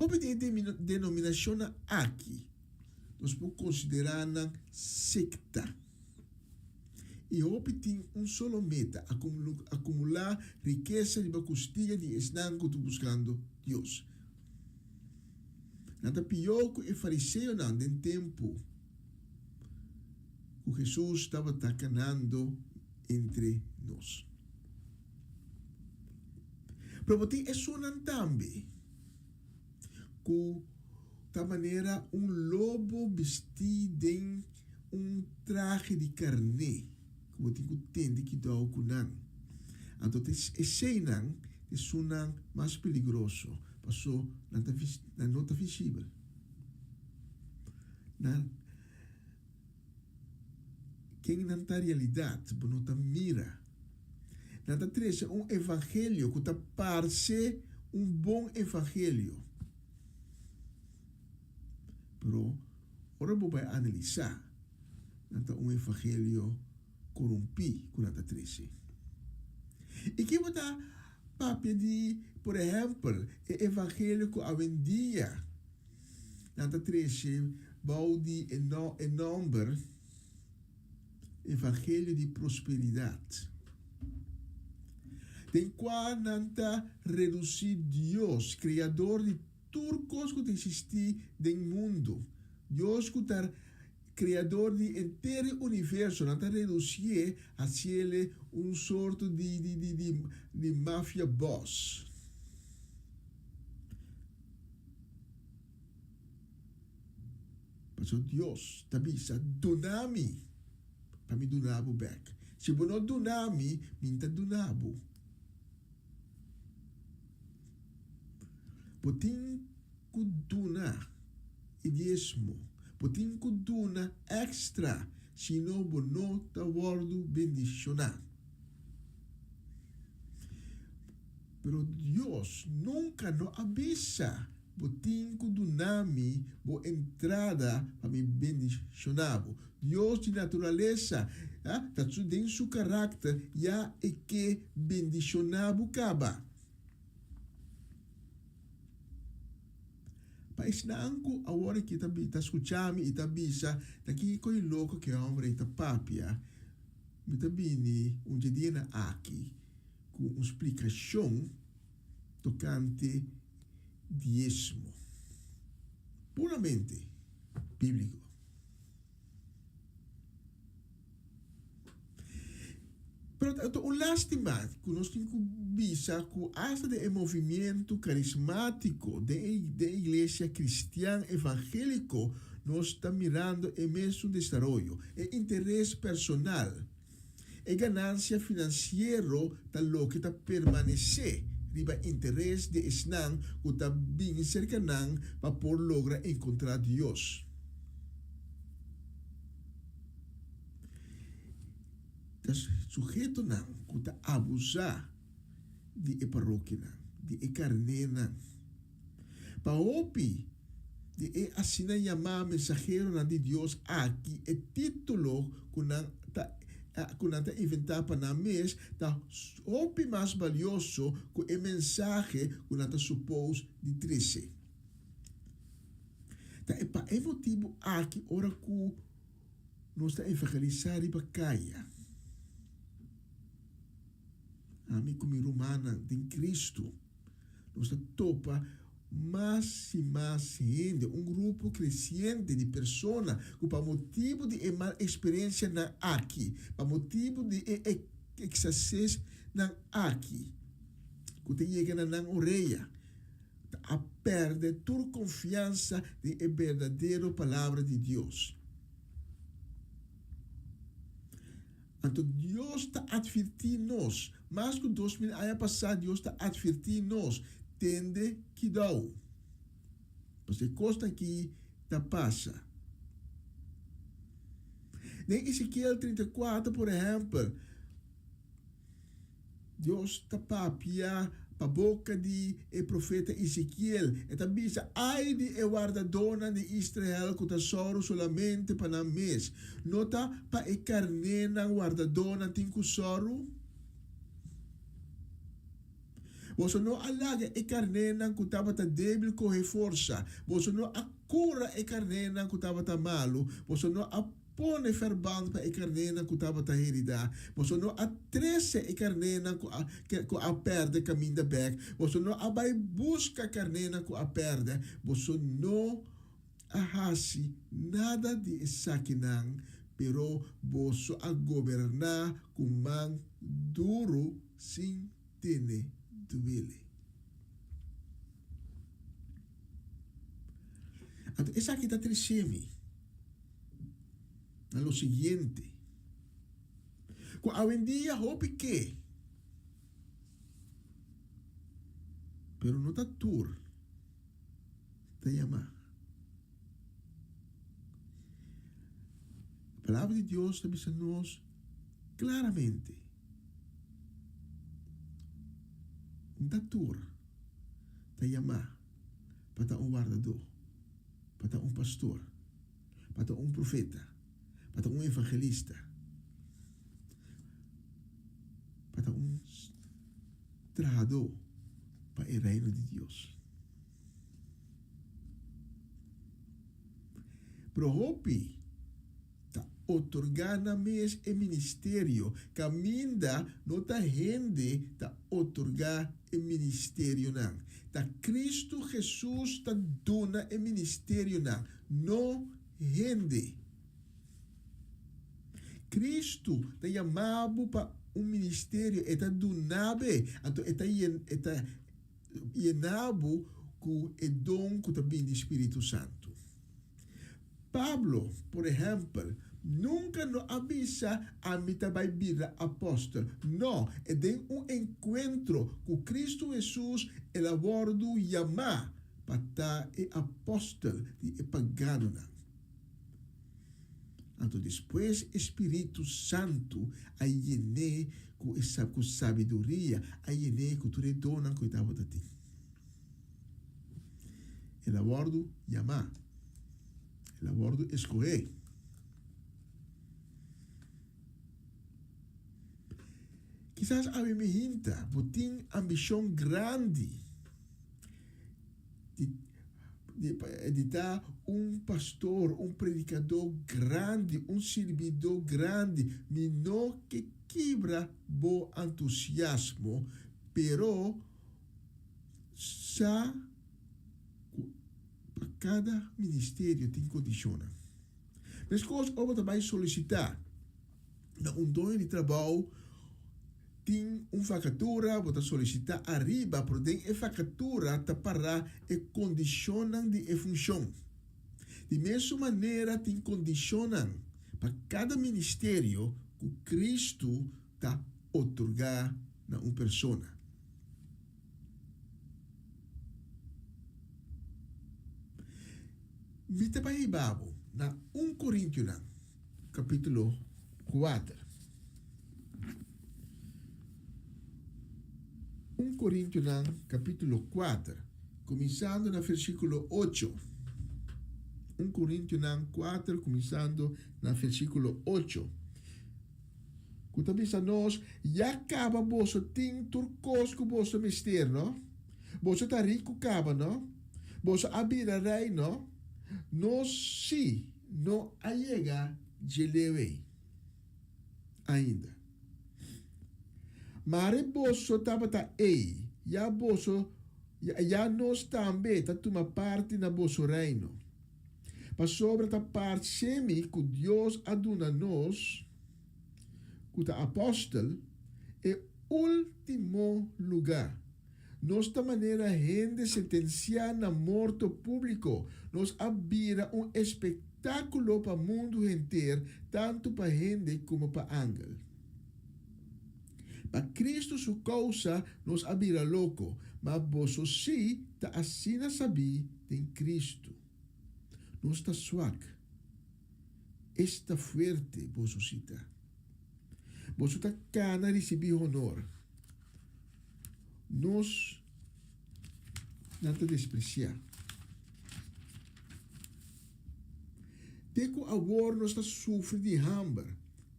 A denominação aqui, nós podemos considerar uma secta. E tem solo meta, acumular riqueza de custeia de esnan que estou buscando Deus. Nada pior que o fariseu não tem tempo que Jesus estava tacanando entre nós. Pero tem isso não também. Que da maneira lobo vestido em traje de carne que você tem que dar o não. Então esse não é um mais perigoso, passou na nota visível. Quem não está realidade, não está mira. Não está trazendo evangelho que está parece bom evangelho. Pero, ora vai analisar, não evangelho corrompido que não está trazendo. E que está papel de, por exemplo, o evangelho que hoje em dia não está trazendo, vai de número evangelho de prosperidade. Tem qual não está reduzir Deus, criador de turcos que existem no mundo. Deus que está criador de inteiro universo, não está reduzir a ser sorte de máfia boss. Mas Deus está dizendo, donami, para me donar o back. Se você não donami, minta donabo. Potin que donar e dízimo. Potin que donar extra, senão você não está sendo bendicionado. Pero Deus nunca nos avisa. Potin que donami, boa entrada para me bendicionar. Deus de natureza, está tudo em seu caráter, já é que bendicionado acaba. Mas não agora que está escutando e está bisa daqui coi louco que é homem está papia me está bem dia aqui com uma explicação tocante dízimo puramente bíblico. Pero lástima que nós temos que visa que hasta de movimento carismático da igreja cristiana evangélico nós está mirando em mesmo desarrollo, é interesse personal, é ganância financeira da lo que está permanecer, riba interesse de esnan que está bem cercanan para por lograr encontrar Deus. Sujeito não que está abusar de parroquia de carne não para opi de assina chamar mensageiro de Deus aqui é título que não está inventar para na mês tá opi mais valioso que é mensagem que não está suposto de trazer. Ta e pa motivo aqui ora ku nós está evangelizar para caia. Ami como romana de Cristo. Nós está topa mais e mais gente, grupo crescente de pessoas que para motivo de uma experiência na aqui, para motivo de sucesso na aqui, que te chega na orelha, a perder toda confiança de a verdadeira palavra de Deus. Então Deus está advertindo nós, mais que 2000 anos passado, Deus está advertindo nós, tende que dá. Porque costa aqui está passa. Em Ezequiel 34, por exemplo, Deus está papia para a boca de profeta Ezequiel. E também diz, ai de guardadona de Israel que está só solamente para o mês. Nota para a carne na guardadona tem que soro. Você não alaga a carne que estava débil com força. Você não acura a carne que estava malo. Você não pone verband para a carne que estava herida. Você não atrece a carne que a perde caminho da back. Você não abai busca a carne que a perde. Você não ahasi nada de saquinan, pero você a governar com man duro sem tene duele. Então, essa aqui está triste. A lo siguiente. Quando hoje em dia, hope que. Pero não está tur. Está chamar. A palavra de Deus está dizendo-nos claramente. Não está tur. Está chamar. Para estar guardador. Para estar pastor. Para estar profeta. Para evangelista, para trajador para o reino de Deus. Prohopi está otorgando mais o ministério, caminda não está rende está otorgar o ministério não. Tá Cristo Jesus está dando o ministério não rende. Cristo está chamado para ministério, está donabe, então está llenado com o dom que também do Espírito Santo. Pablo, por exemplo, nunca nos avisa a mim vai vir apóstolo. Não, é de encontro com Cristo Jesus, ele abordo chamar para estar apóstolo de pagano. Então, depois, Espírito Santo, a llene com sabedoria, a llene com tudo dona que estava de ti. El abordo chamar, el abordo escolher. Quizás a mim me hinta, botin ambição grande de dar pastor, predicador grande, servidor grande, não que quebra bo entusiasmo, pero sa para cada ministério tem condições. Mas coisas que também solicitar na dono de trabalho tem vacatura, você solicitar arriba, porém a vacatura está para e condicionam de função. De mesma maneira, tem condicionam para cada ministério que Cristo está otorgar na uma pessoa. Vita para Ibabo, na 1 Coríntios, capítulo 4. 1 Coríntios, capítulo 4, começando no versículo 8. 1 Coríntios 4, começando no versículo 8. Que também a nós, já acaba você tem turcos que você mistério, não? Você está rico, acaba, não? Você abrir a rei, não? nós sim não chega de lewe ainda. Mas boso estava ei, já boso já nós também tá toma parte na boso reino. Mas sobre a parte semi que Deus aduna nós, que o apóstolo é último lugar. Nossa maneira gente sentenciar na morte público, nos abira espetáculo para o mundo inteiro, tanto para gente como para ángel. Para Cristo sua causa nos abira louco, mas você sim está assim a saber em Cristo. Nós está suave, está forte, você está. Você está cana receber honor. Nós não te despreciar. Teco agora nós está sofrendo de hambre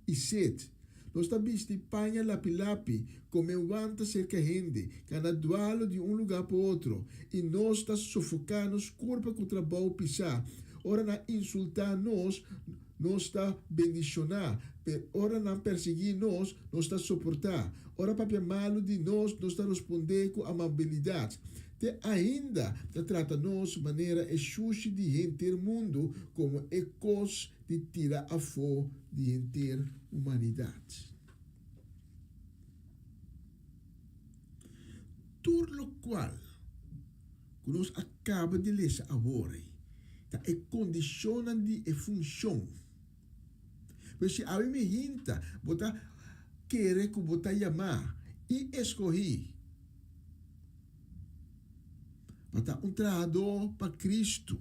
e sede. Nós está visto de panha lapi-lapi, como vanta cerca gente, que anda dualo de lugar para outro, e nós está sufocando os corpos que o trabalho pisar. Ora na insultar nós está bendicionar. Ora não perseguir nós está suportar. Ora papel malo de nós está responder com amabilidade. Te ainda te trata nós de maneira exuste de inteiro mundo como ecos de tirar a fora de inteira humanidade. Tudo o qual que nós acaba de ler agora é condiciona de função. Mas se a me hinta, botar querer que botar chamar e escolher botar treinador para Cristo,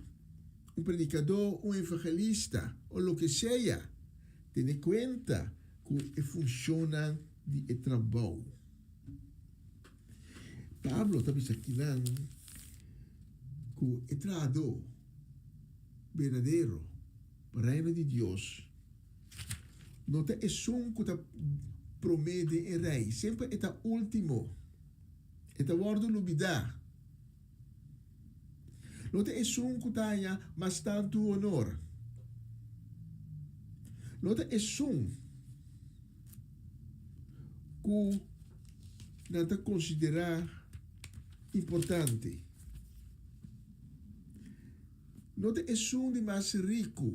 predicador, evangelista, ou o que seja, tem conta que funciona de trabalho. Pablo está dizendo que o treinador verdadeiro para o reino de Deus não é um que promete em rei, sempre é o último, é o word lubida. Não é um que tenha mas tanto honor. Não é um que não te considerar importante. Não é um de mais rico,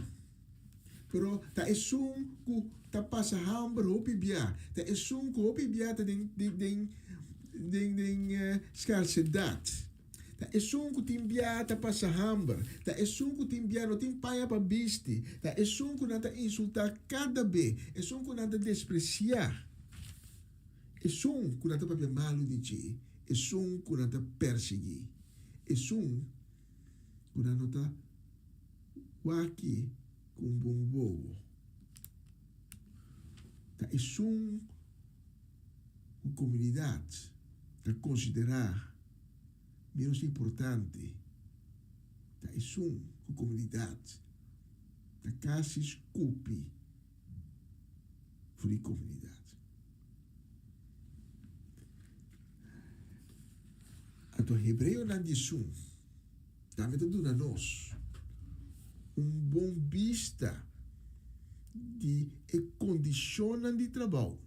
pero ta é um que ta passa hambre hopi bia, ta é um que hopi bia ta den scarcedade. Ta é um que tem bia ta passa hambre, ta é um que tem bia não tem paia para bisti, ta é um que não ta insultar cada vez, é um que não ta despreciar, é um que não ta papel malo de ti, é um que não ta perseguir, é um que não ta waki com bom bobo. Ta é uma comunidade a considerar menos importante. Ta é uma comunidade a quase escupe para a comunidade. Então, Hebreu não diz também está nós bom vista de condições de trabalho.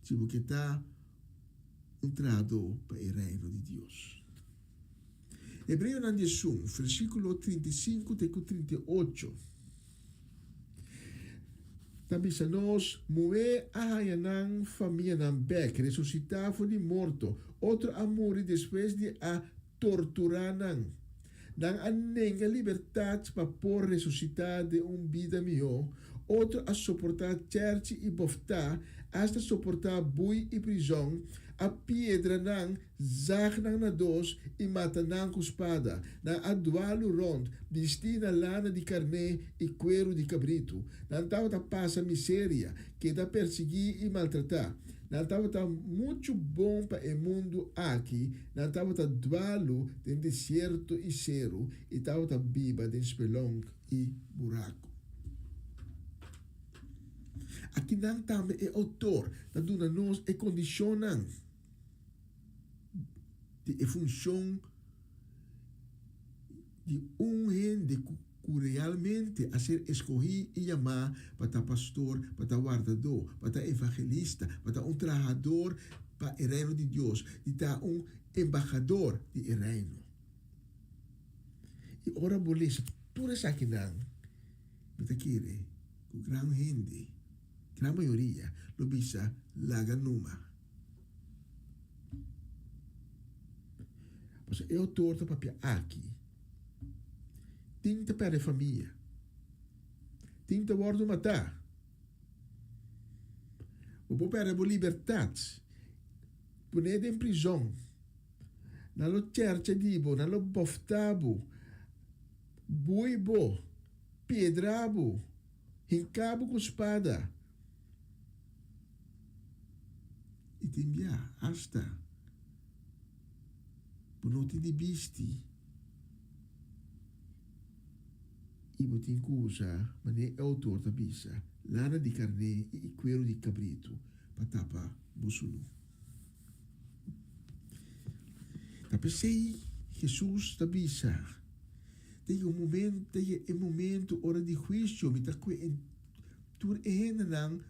Tipo que está treinador para o reino de Deus. Hebreu 91, versículo 35 até 38. Também se nós moer a hayanang família nan bec, ressuscitar de morto, outro amor depois de a torturar nan. Dan a nenga liberdade para por ressuscitar de vida melhor, outro a suportar church e bofta, hasta suportar bui e prisão, a pedra nan zag nan na dos e mata nan com espada, na adualo rond, destina lana de carne e cuero de cabrito, nan tava passa miséria, que da perseguir e maltratar. Não estava muito bom para o mundo aqui, não estava dualo de deserto e cero, e estava biba de espelongo e buraco. Aqui não também é autor, da duna nós é condicionando de função de gente que realmente a ser escolhido e chamar para estar pastor, para estar guardador, para estar evangelista, para estar trabalhador para o reino de Deus, de estar embaixador do reino. E ora bolesa, tudo isso aqui não, mas querer, com grande gente, grande maioria, lo bisa laga numa. Mas eu torto para aqui. Tinta para a família. Tinta bordo matar. O povo para a liberdade. Punede em prisão. Na lo cerca dibo, na lo boftabo. Buibo. Piedrabo. Hincabo com espada. E te enviar hasta. Por não te bisti. E botin cusa, mané autor da bisa, lana de carne e cuero de cabrito, para tapar busulu. Tapesei Jesus da bisa. Tem momento, hora de juízo, me tá tur nang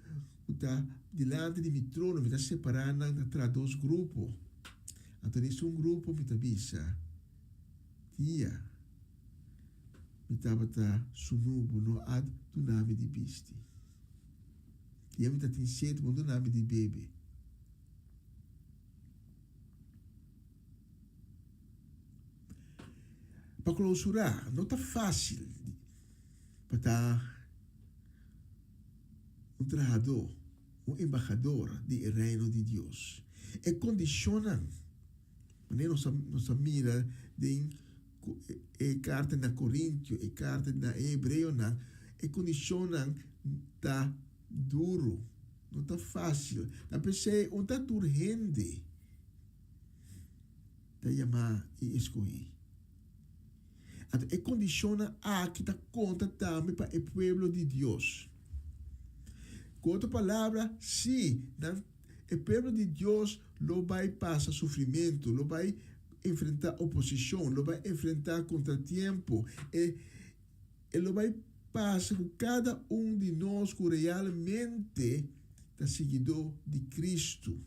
uta dilante de mi trono, me tá separando tra dois grupos. Então, nesse grupo, me tá bisa. Tia. Mitaba sunubo no ad do nome de bisti. E eu me tem sede do nome de bebê. Para clausurar, não tá fácil para estar trabalhador, embaixador do reino de Deus. É condicionam, não mira de e carta na Coríntio, e carta na Hebreu, e condicionam tá duro, não tá fácil. A pessoa não tá urgente, tá chamar e escolher. E condiciona a que tá conta também para o povo de Deus. Com outra palavra, sim, o povo de Deus não vai passar sofrimento, não vai enfrentar oposição, lo vai enfrentar contratempo, lo vai passar com cada de nós que realmente é seguidor de Cristo.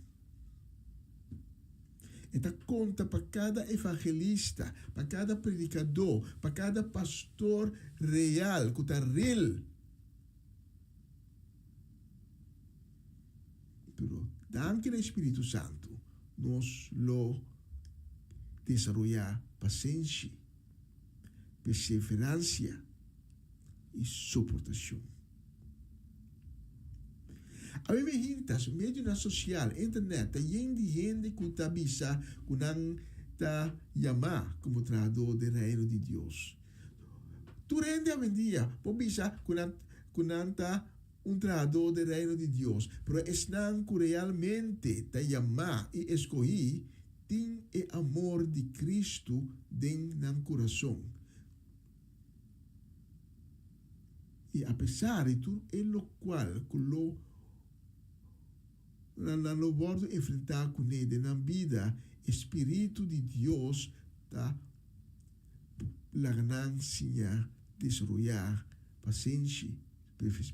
Então, conta para cada evangelista, para cada predicador, para cada pastor real, que está real. Pero, danke ao Espírito Santo, nós lo desarrollar paciência, perseverança e suportação. A mim me hintas, meio na social, internet, tem gente que está bisa, que não está chamar como trabalhador do reino de Deus. Tu rende a dia, pode bisa, que não está trabalhador do reino de Deus, mas é não que realmente está chamar e escolher tem o amor de Cristo dentro do coração. E apesar de tudo, é o qual não pode enfrentar com ele na vida, o Espírito de Deus está ganância, desarrollar paciência,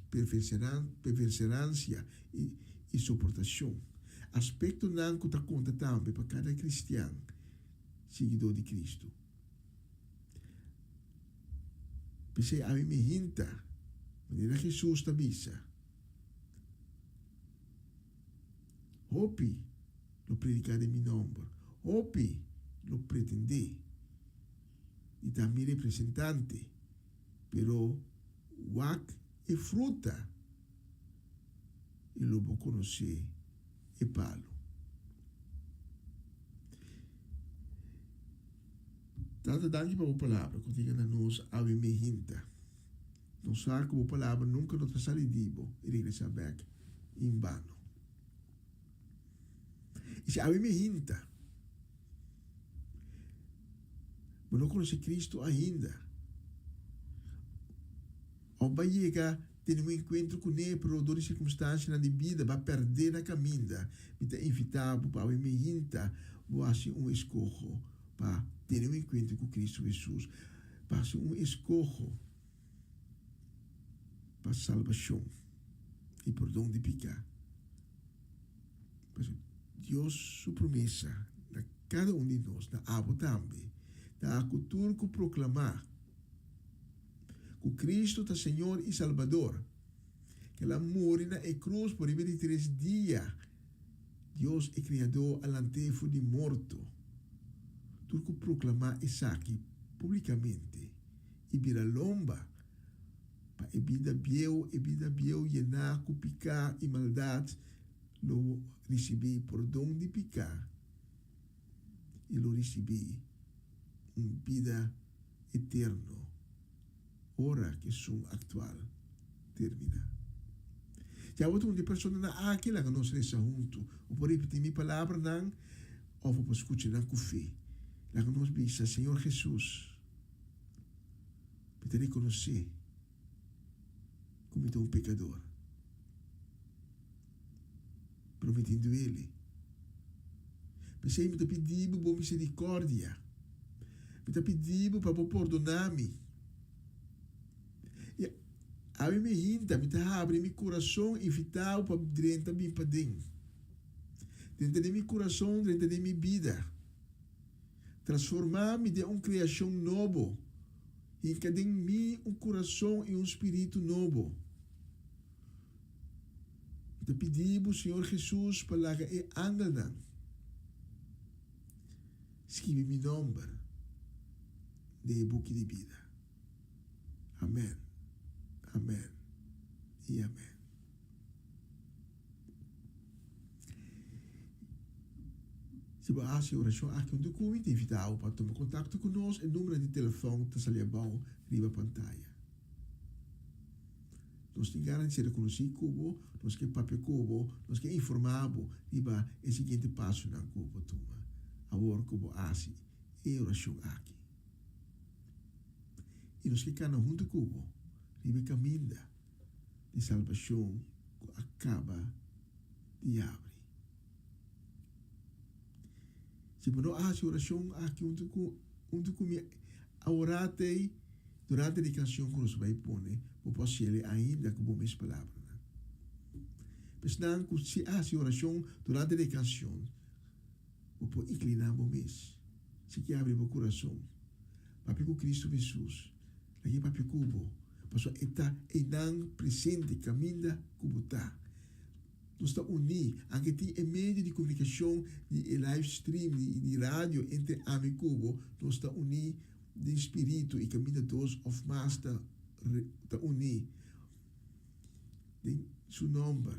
perseverança e suportação. Aspecto não que está conta também para cada cristiano, seguidor de Cristo. Pensei, a mim me hinta, maneira Jesus está bisa. Hope, lo predicar de meu nome. Hope, lo pretender. E também representante. Pero, wak e fruta. E lo vou conhecer. E palo. Tanto danke para a palavra, que diga na nós, a me hinta. Não sabe que a palavra nunca nos salidivo e regressa back em vano. E se a me hinta, mas não conhece Cristo ainda, ou vai chegar ter um encontro com ele por outras circunstâncias na vida, vai perder na caminha, me é invitável para me hinta, vou fazer escolho para ter um encontro com Cristo Jesus. Passa escojo para salvação e perdão de pecado. Deus, sua promessa, na cada de nós, na abo também, da a cultura que proclamar que Cristo é Senhor e Salvador, que ela morre na cruz por 23 dias. Deus é Criador alantefo de morto. Tudo que proclamar isso aqui publicamente e vira lomba para a vida biel llenar com pecado e maldade, lo receber perdão de pecado e lo receber uma vida eterna, hora que são atual termina. Já outro de pessoa na aquela que nós reza junto, ou por repetir minha palavra não, ou por escutar na café, lá que nós bisa Senhor Jesus, para reconhecer como é um pecador, prometendo Ele. Pensei me pedindo boa misericórdia, me pedindo para perdonar-me. A mim me hinta, me abre meu coração e vital para dentro de mim para dentro. Dentro de meu coração, dentro de minha vida. Transformar-me de uma criação nova. E cada em mim um coração e um espírito novo. Me pedimos, Senhor Jesus, para que é angelão. Escreve meu nome de book de vida. Amém. Amém e amém. Se você acha oração aqui um documento, invita-o para tomar contato conosco. O número de telefone está ali abaixo, riba pantalla. Nós temos garantia de conhecer Cubo, nós que papel Cubo, nós que informamos riba o seguinte passo na Cubo toma. Agora Cubo assim, e oração aqui. E nós que canam junto Cubo. Ribe caminho de salvação que acaba de abrir. Se você não faz oração aqui a orate durante a canção que nós vamos pôr, você pode ser ainda com boas palavras. Mas não, se faz oração durante a canção, você pode inclinar o mês. Se quer abrir o coração, papi com Cristo Jesus, aqui papi cubo, pastor está enang presente caminha como está. Nós estamos unidos, aqui tem meio de comunicação, de live stream, de rádio entre Ame Cubo, nós estamos unidos de espírito e caminha dos of master está unido. De seu nome,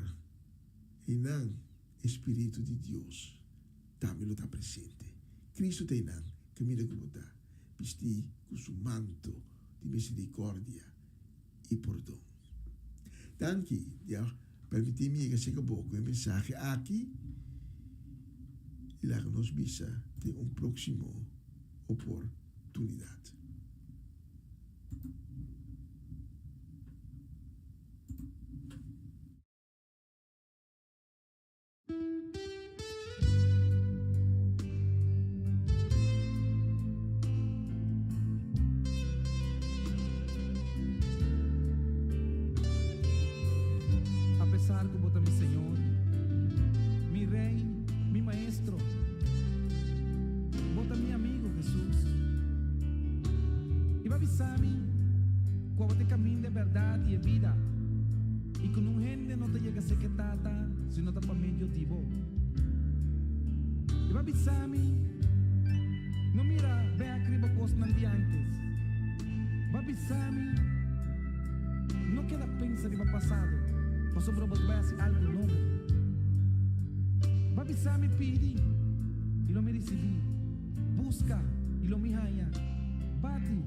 enang espírito de Deus, também está presente. Cristo está enang, caminha como está, vestir com seu manto de misericórdia e perdão. Danke, já permite-me que seja pouco a mensagem aqui e lá nos bisa de próximo oportunidade. Como mi Señor, mi Rey, mi Maestro, bota mi amigo Jesús. Y va a avisarme cuando te camino de verdad y de vida. Y con un gente no te llega a ser que tata, sino está para medio tibo. Y va a avisarme, no mira, ve a cribo cosas de antes. Va a avisarme, no queda pensar de pasado. Mas sobre você vai ser algo novo. Vai avisar me pedir e lo me recebi. Busca e lo me haya. Bate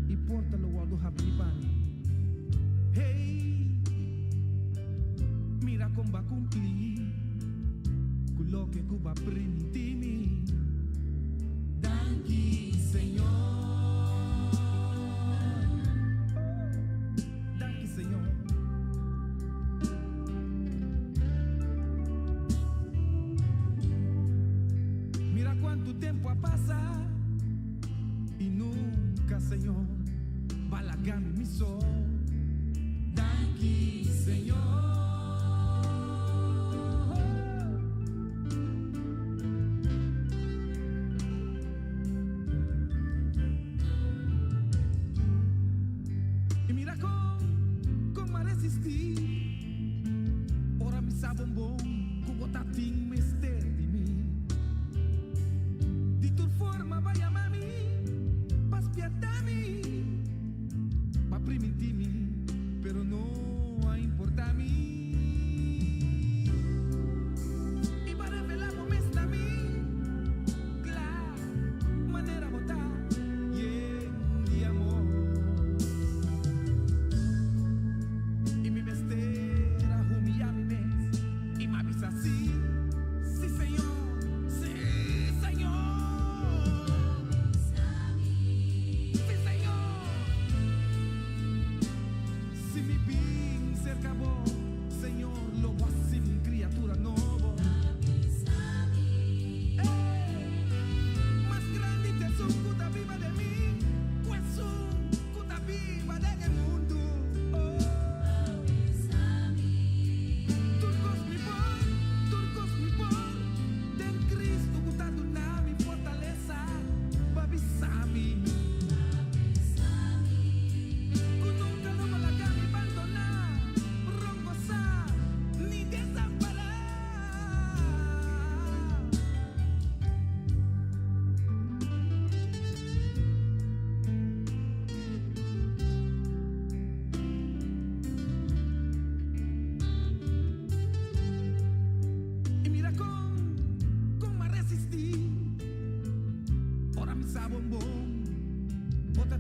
e porta lo guardo habibani. Hey, mira como va cumprir com lo que Cuba prendimi. Danke, Senhor. Danke, Senhor. Cuánto tiempo ha pasado y nunca, Señor,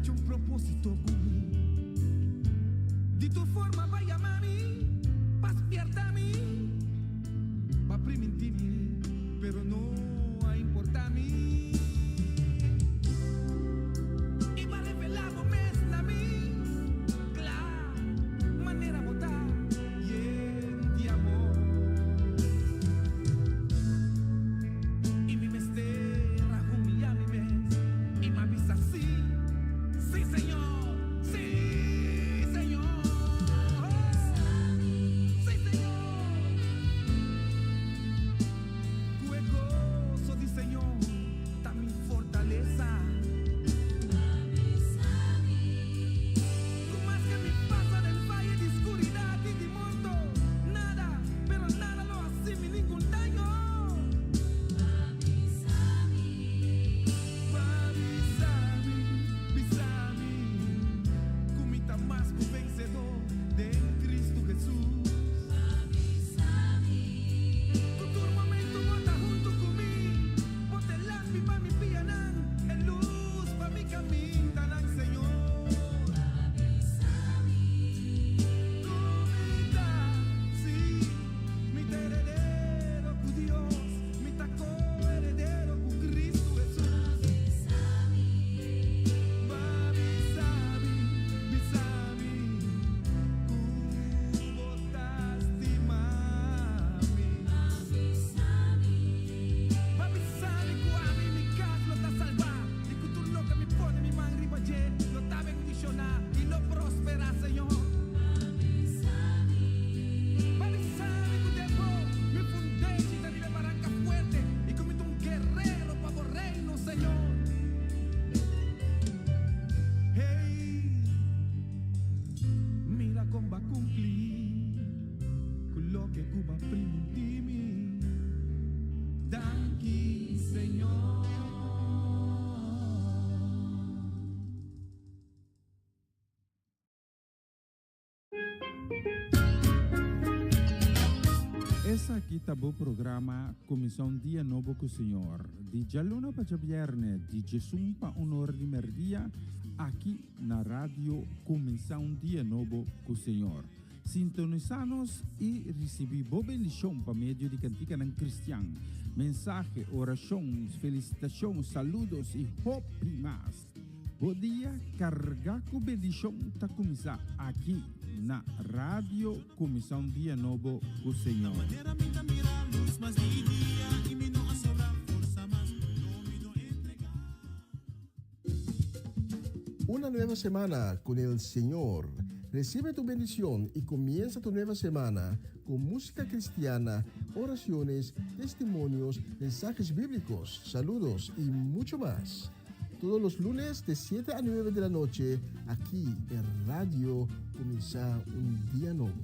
c'è un proposito conmigo. Di tu forma vai a mami, pa spiartami, pa primentimi, pero no a importami. Y va revelado mesna mi, clar, manera botar, y de amor. Y mi mestera, humilla mi mes, y me avisa sí, sí señor, sí señor. Sí señor. Juegoso di Señor, da mi fortaleza. Tú más que mi pasa del valle de oscuridad y de muerto, nada, pero nada lo hace mi ningún daño. Bisami, comita más que vencedor de Cristo Jesús. Tu momento bota junto conmigo, bote el lápiz pa' mi pianán, el luz pa' mi camino, tanán Señor. Comita, sí, mi heredero con Dios, mi taco heredero con Cristo Jesús. Bisami, botaste mami. Papi sabe cuami mi casa lo está salvar. Y que tú lo que me pone mi man arriba ayer lo está bendicionar y lo prospera, Señor. Papi sabe que tiempo me fundé y te vive barranca fuerte y comito un guerrero para por reino, Señor. Hey, mira cómo va a cumplir con lo que Cuba primi. Danke, Señor. Essa aqui tá o programa Comissão Dia Novo com o Senhor. De Jaluna para Viernes, de Jesus para Honor de Merdia, aqui na rádio Comissão Dia Novo com o Senhor. Sintonizanos e recebi boa bendição para meio de cantiga não cristã. Mensagem, orações, felicitações, saludos e hope mais. Bom dia, carregar com bendição tá começar aqui na rádio Comissão Dia Novo com o Senhor. Una nueva semana con el Señor. Recibe tu bendición y comienza tu nueva semana con música cristiana, oraciones, testimonios, mensajes bíblicos, saludos y mucho más. Todos los lunes de 7 a 9 de la noche, aquí en Radio Comienza un Día Nuevo.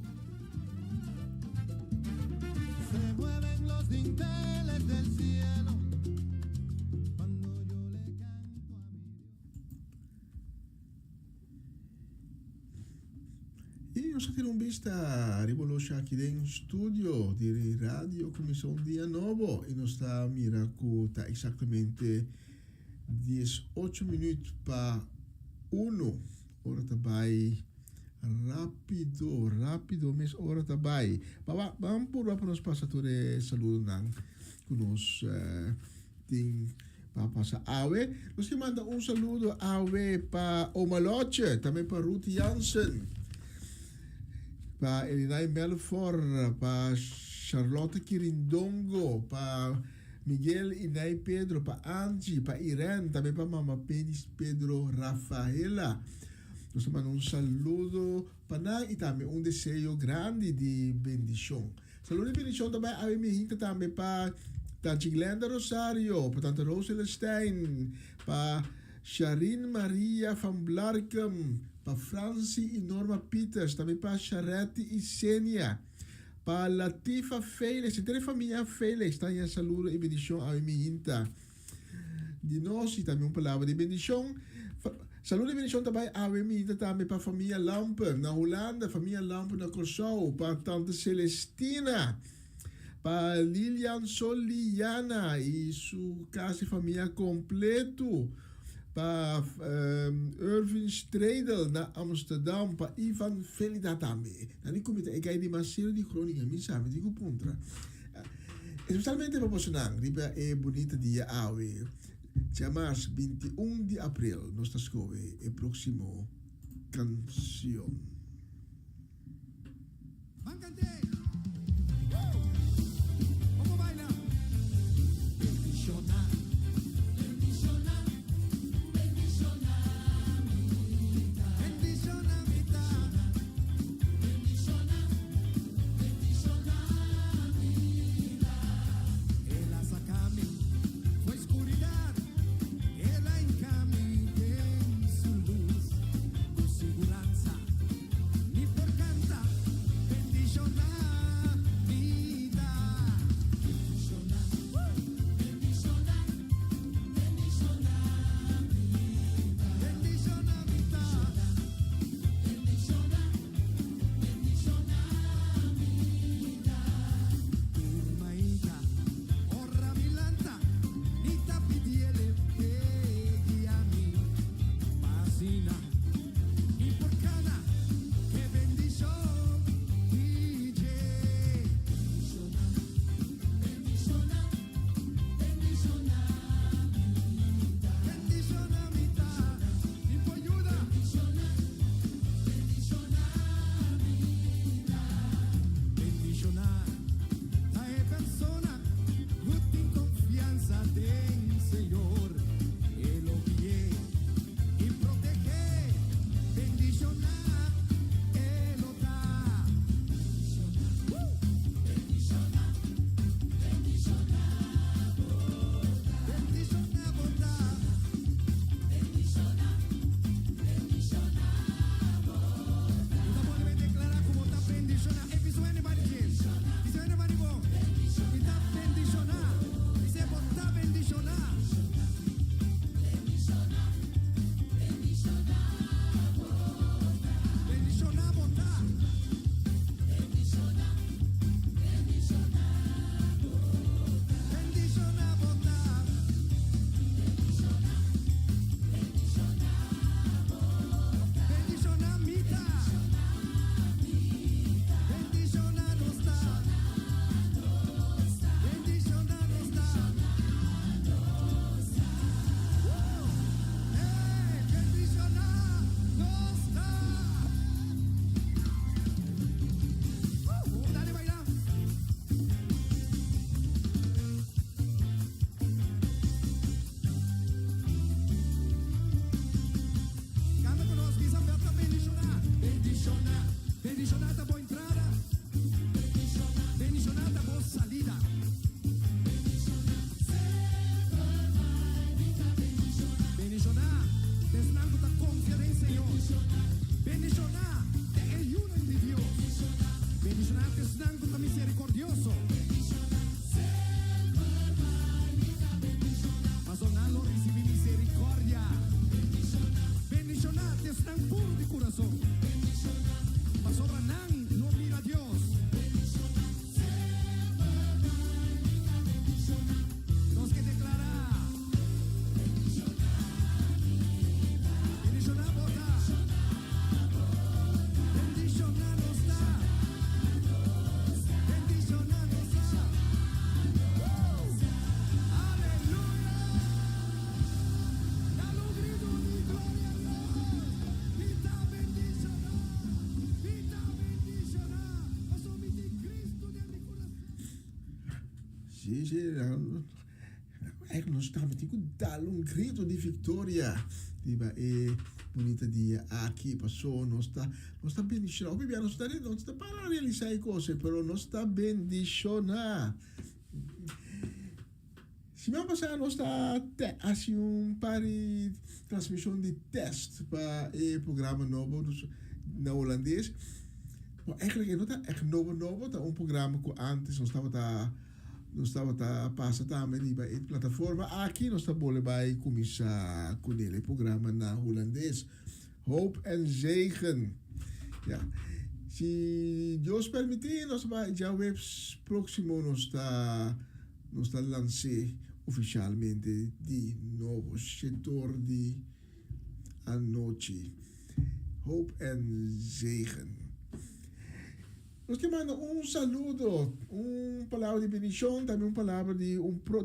Se mueven los dinteles del cielo cuando yo le canto a mi Dios. E nós temos vista revolução aqui dentro do estúdio de rádio Comissão Dia Novo e nós está mira que está exatamente 18 minutos para 1 hora também rápido mas hora também vamos por para nós passar todo saludo não que nós tem para passar Awe nós que manda saludo Awe para Omaloche também para Ruth Jansen para Elinay Melfort para Charlotte Quirindongo para Miguel Inay Pedro, para Angie, para Irene, também para Mama Pedro Rafaela. Nós mandamos saludo para nós e também desejo grande de bendição. Saludo de bendição também a minha também para Tante Glenda Rosario, para Tante Rosela Stein, para Sharin Maria van Blarkum, para Francie e Norma Peters, também para Charette e Senia. Para Latifa Félix, entre família Félix, tá em saludo e bendição a minha inta. De nós e também uma palavra de bendição. Saludo e bendição também a minha inta também para a família Lampen na Holanda, família Lampen na Curaçao, para Tante Celestina, para Lilian Soliana e sua casa e família completo, pa Irvin Stredel na Amsterdam, pa Ivan Velidatame. Nani kumita ikay di masiro di Groningen, minsan di ko puntra. Especialmente pa Bosenang, di ba bonita dia awe. Chamars 21 de abril, nos tascove, e próximo canción. ¡Máncate! ¿Cómo baila? Bendicionar, bendicionar, bendicionar mi vida. Bendicionar mi vida. Bendicionar, bendicionar mi vida. Él la saca a mí, fue oscuridad. Él la encamina en su luz, con seguranza. Mi por canta, bendicionar vida. Bendicionar, bendicionar, bendicionar vida. Bendicionar vida. Bendicionar, bendicionar vida. Turma inca, orra milanta, nita pidiele pegui a mí. Pasina, mi por cana, que bendición DJ. Bendicionar, bendicionar, bendicionar vida. Bendicionar vida. Mi por ayuda. Bendicionar, bendicionar vida. Bendicionar. Trae persona, gusta en confianza del Señor. Él oye y protege. Bendicionar, Él lo da. Bendicionar, bendicionar, bendicionar, bondad. Bendicionar, bendicionar, bondad. Então pode declarar como está bendicionar. If it's anybody else, it's anybody go. Está bendicionar. Dice está bendicionar. Bendicionar, bendicionar, bendicionar, bondad. Bendicionar, bendicionar, bendicionar, bondad. Bendicionar vida. Bendicionar nos da. Bendicionar nos da. Bendicionar nos da. Dale bailar. Canta con los que saben bendicionar. Bendicionar. Bendicionar da boa entrada. Bendicionar da boa salida. Bendicionar. Desnando da confiança em Senhor. Bendicionar. É ayuno de Dios. Bendicionar. Desnando da misericordioso. Pasonalo recibe misericórdia. Bendicionar. Desnando puro de coração. Pasoranan no mira a Dios. Nos que declarar. Bendicionar bota. Bendicionar nos da. Bendicionar nos da. Aleluya. Dale un grito de gloria a Dios. Vida bendicionar. Vida bendicionar. Paso mi de Cristo de mi coração. Sim, eigenlijk nós estamos tipo dar grito de vitória. Diba bonita dia aqui passou, nós está bendicionar. Obviamente nós está para realizar coisas, pero nós está bendicionar. Semana passada nós está assim par de transmissão de teste para o programa novo na holandês. Maar eigenlijk is het echt novo, dat programa que antes nós estava a passar também bij het plataforma. Aqui nós estamos bij começar com ele programa na holandês. Hoop en zegen. Ja. Si Dios permitir, nós vai já o próximo nós está lançar ufficialmente di nuovo setor di anoche. Hoop en zegen. Nos que manda saludo, palavra de bendição, também palavra de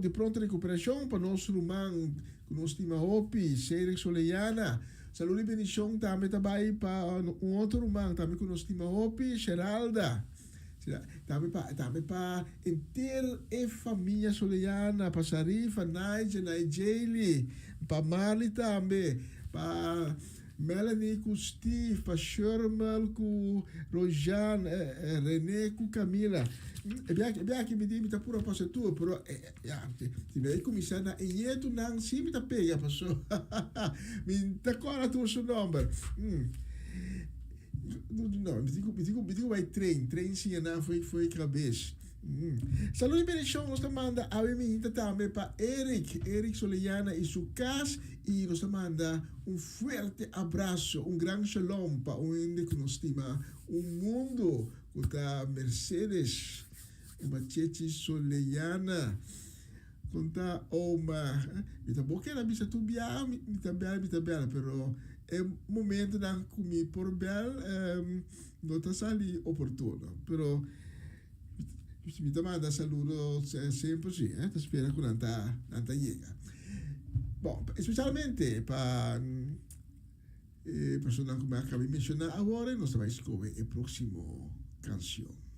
pronta recuperação para nosso irmão, que nos estima Hopi, Cedric Soleiana. Saludo e bendição também para outro irmão, também que nos estima Hopi, Geralda. Também para inteira a família Soleiana, para Sarifa, Nigeli, para Marli também, para Melanie, com Steve, para Shermal, com Rojan, René, com Camila. É bem que me diz, está pura para tu, pero se me começar na tu não se me tá pega passou. Me tá cora tu seu número. Não, me digo vai trem sim não foi cabeça. Saludo e bendição, nós manda a mim também para Eric Soleiana e sua casa, e nós manda forte abraço, grande shalom para onde que nos estima mundo com a Mercedes, uma Chechi Soleiana, com a Oma, me tá boa que ela bisa tu bia, me tá bela, pero é momento da comer por bel, não tá sali oportuno, pero me manda saludo sempre sì, ti spero che non llega. Bom, specialmente per persone come acabo di menzionare ora, noi stiamo scoprendo il prossimo canzone.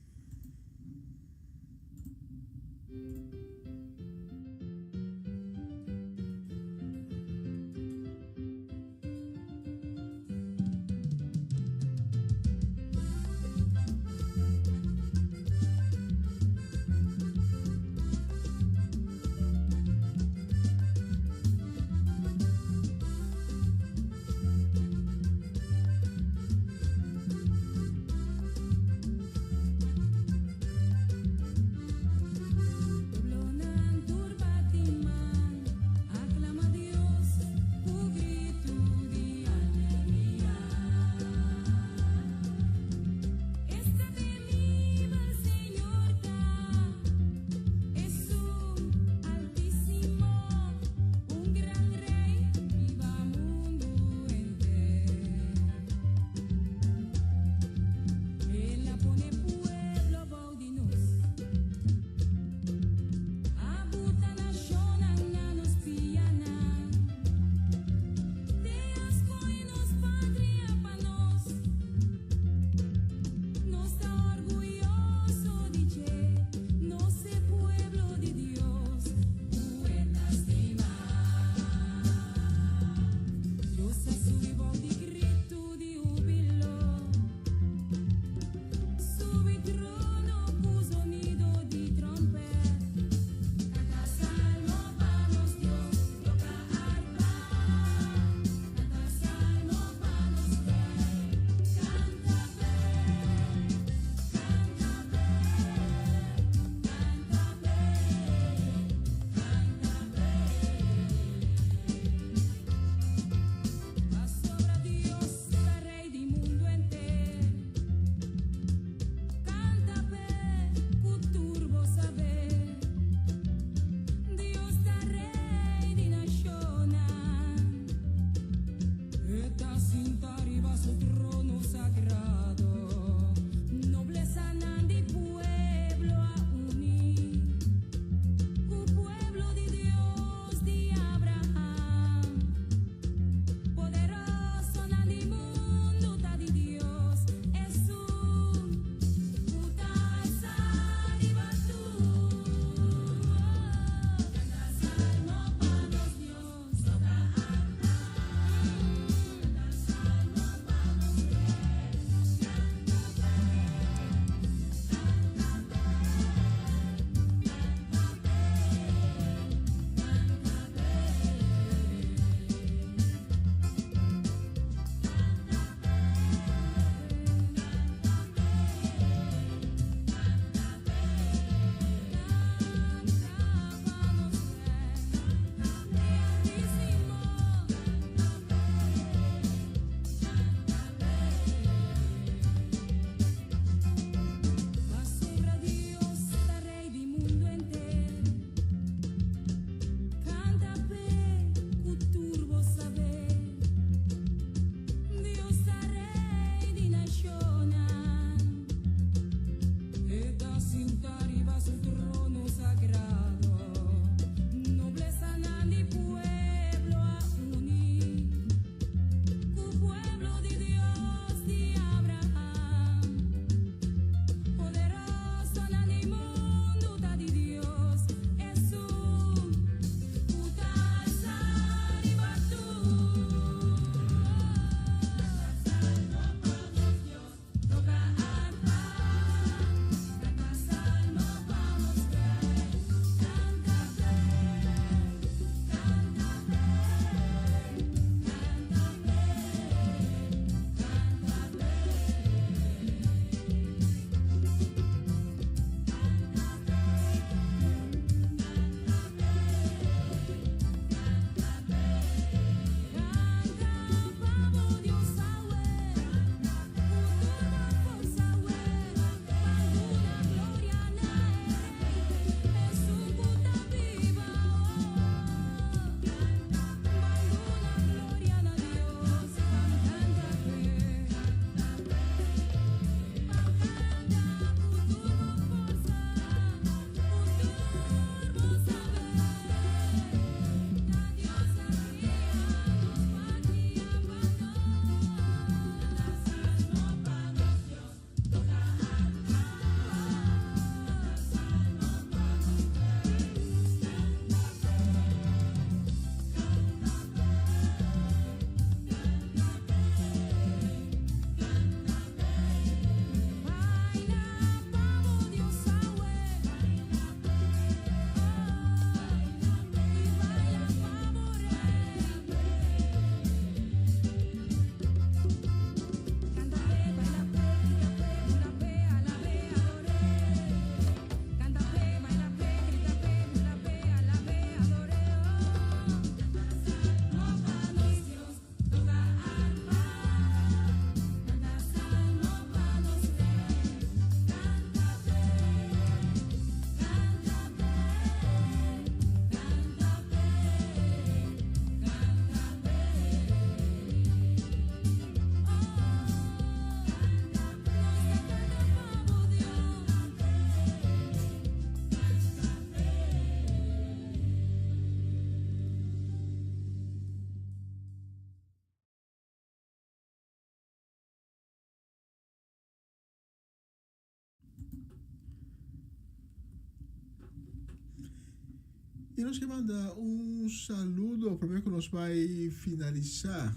Y nos que manda un saludo, primero que nos va a finalizar.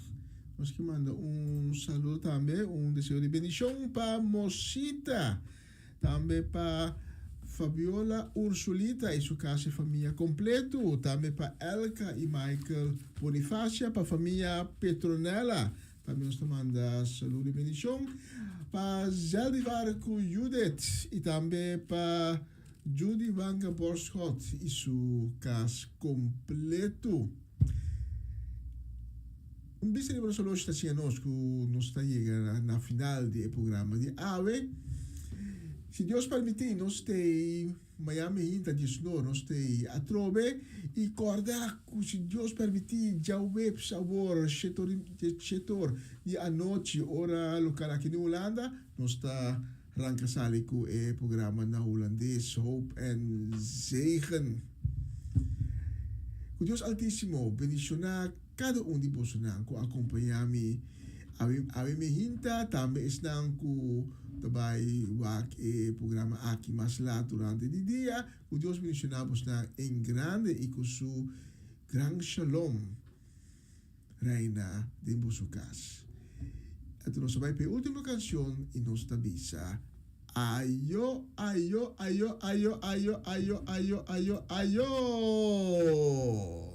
Nos que manda un saludo también, un deseo de bendición para Mosita, también para Fabiola Ursulita y su casa y familia completo, también para Elka y Michael Bonifacia, para familia Petronella, también nos manda saludo y bendición para Zaldivar Judith y también para Judy Vanga Borschot y su casa completo. Un bicho de solo está haciendo nos está llegando a la final del programa de AVE. Si Dios permite, nos esté Miami Inta Disney, nos esté a Trove y corda si Dios permite, ya web sabor chetor y anoche hora local aquí en Holanda, nos está arranca sale con el programa na holandês Hoop en Zegen. Con Dios Altísimo, bendicionar cada de vosotros que acompañame a mi hinta, también están con tabay wak el programa aquí más lá durante el día. Con Dios bendicionamos en grande y con su gran shalom reina de vuestro casa. Entonces vai para a última canção e nos avisa. Ayo, ayo, ayo, ayo, ayo, ayo, ayo, ayo, ayo.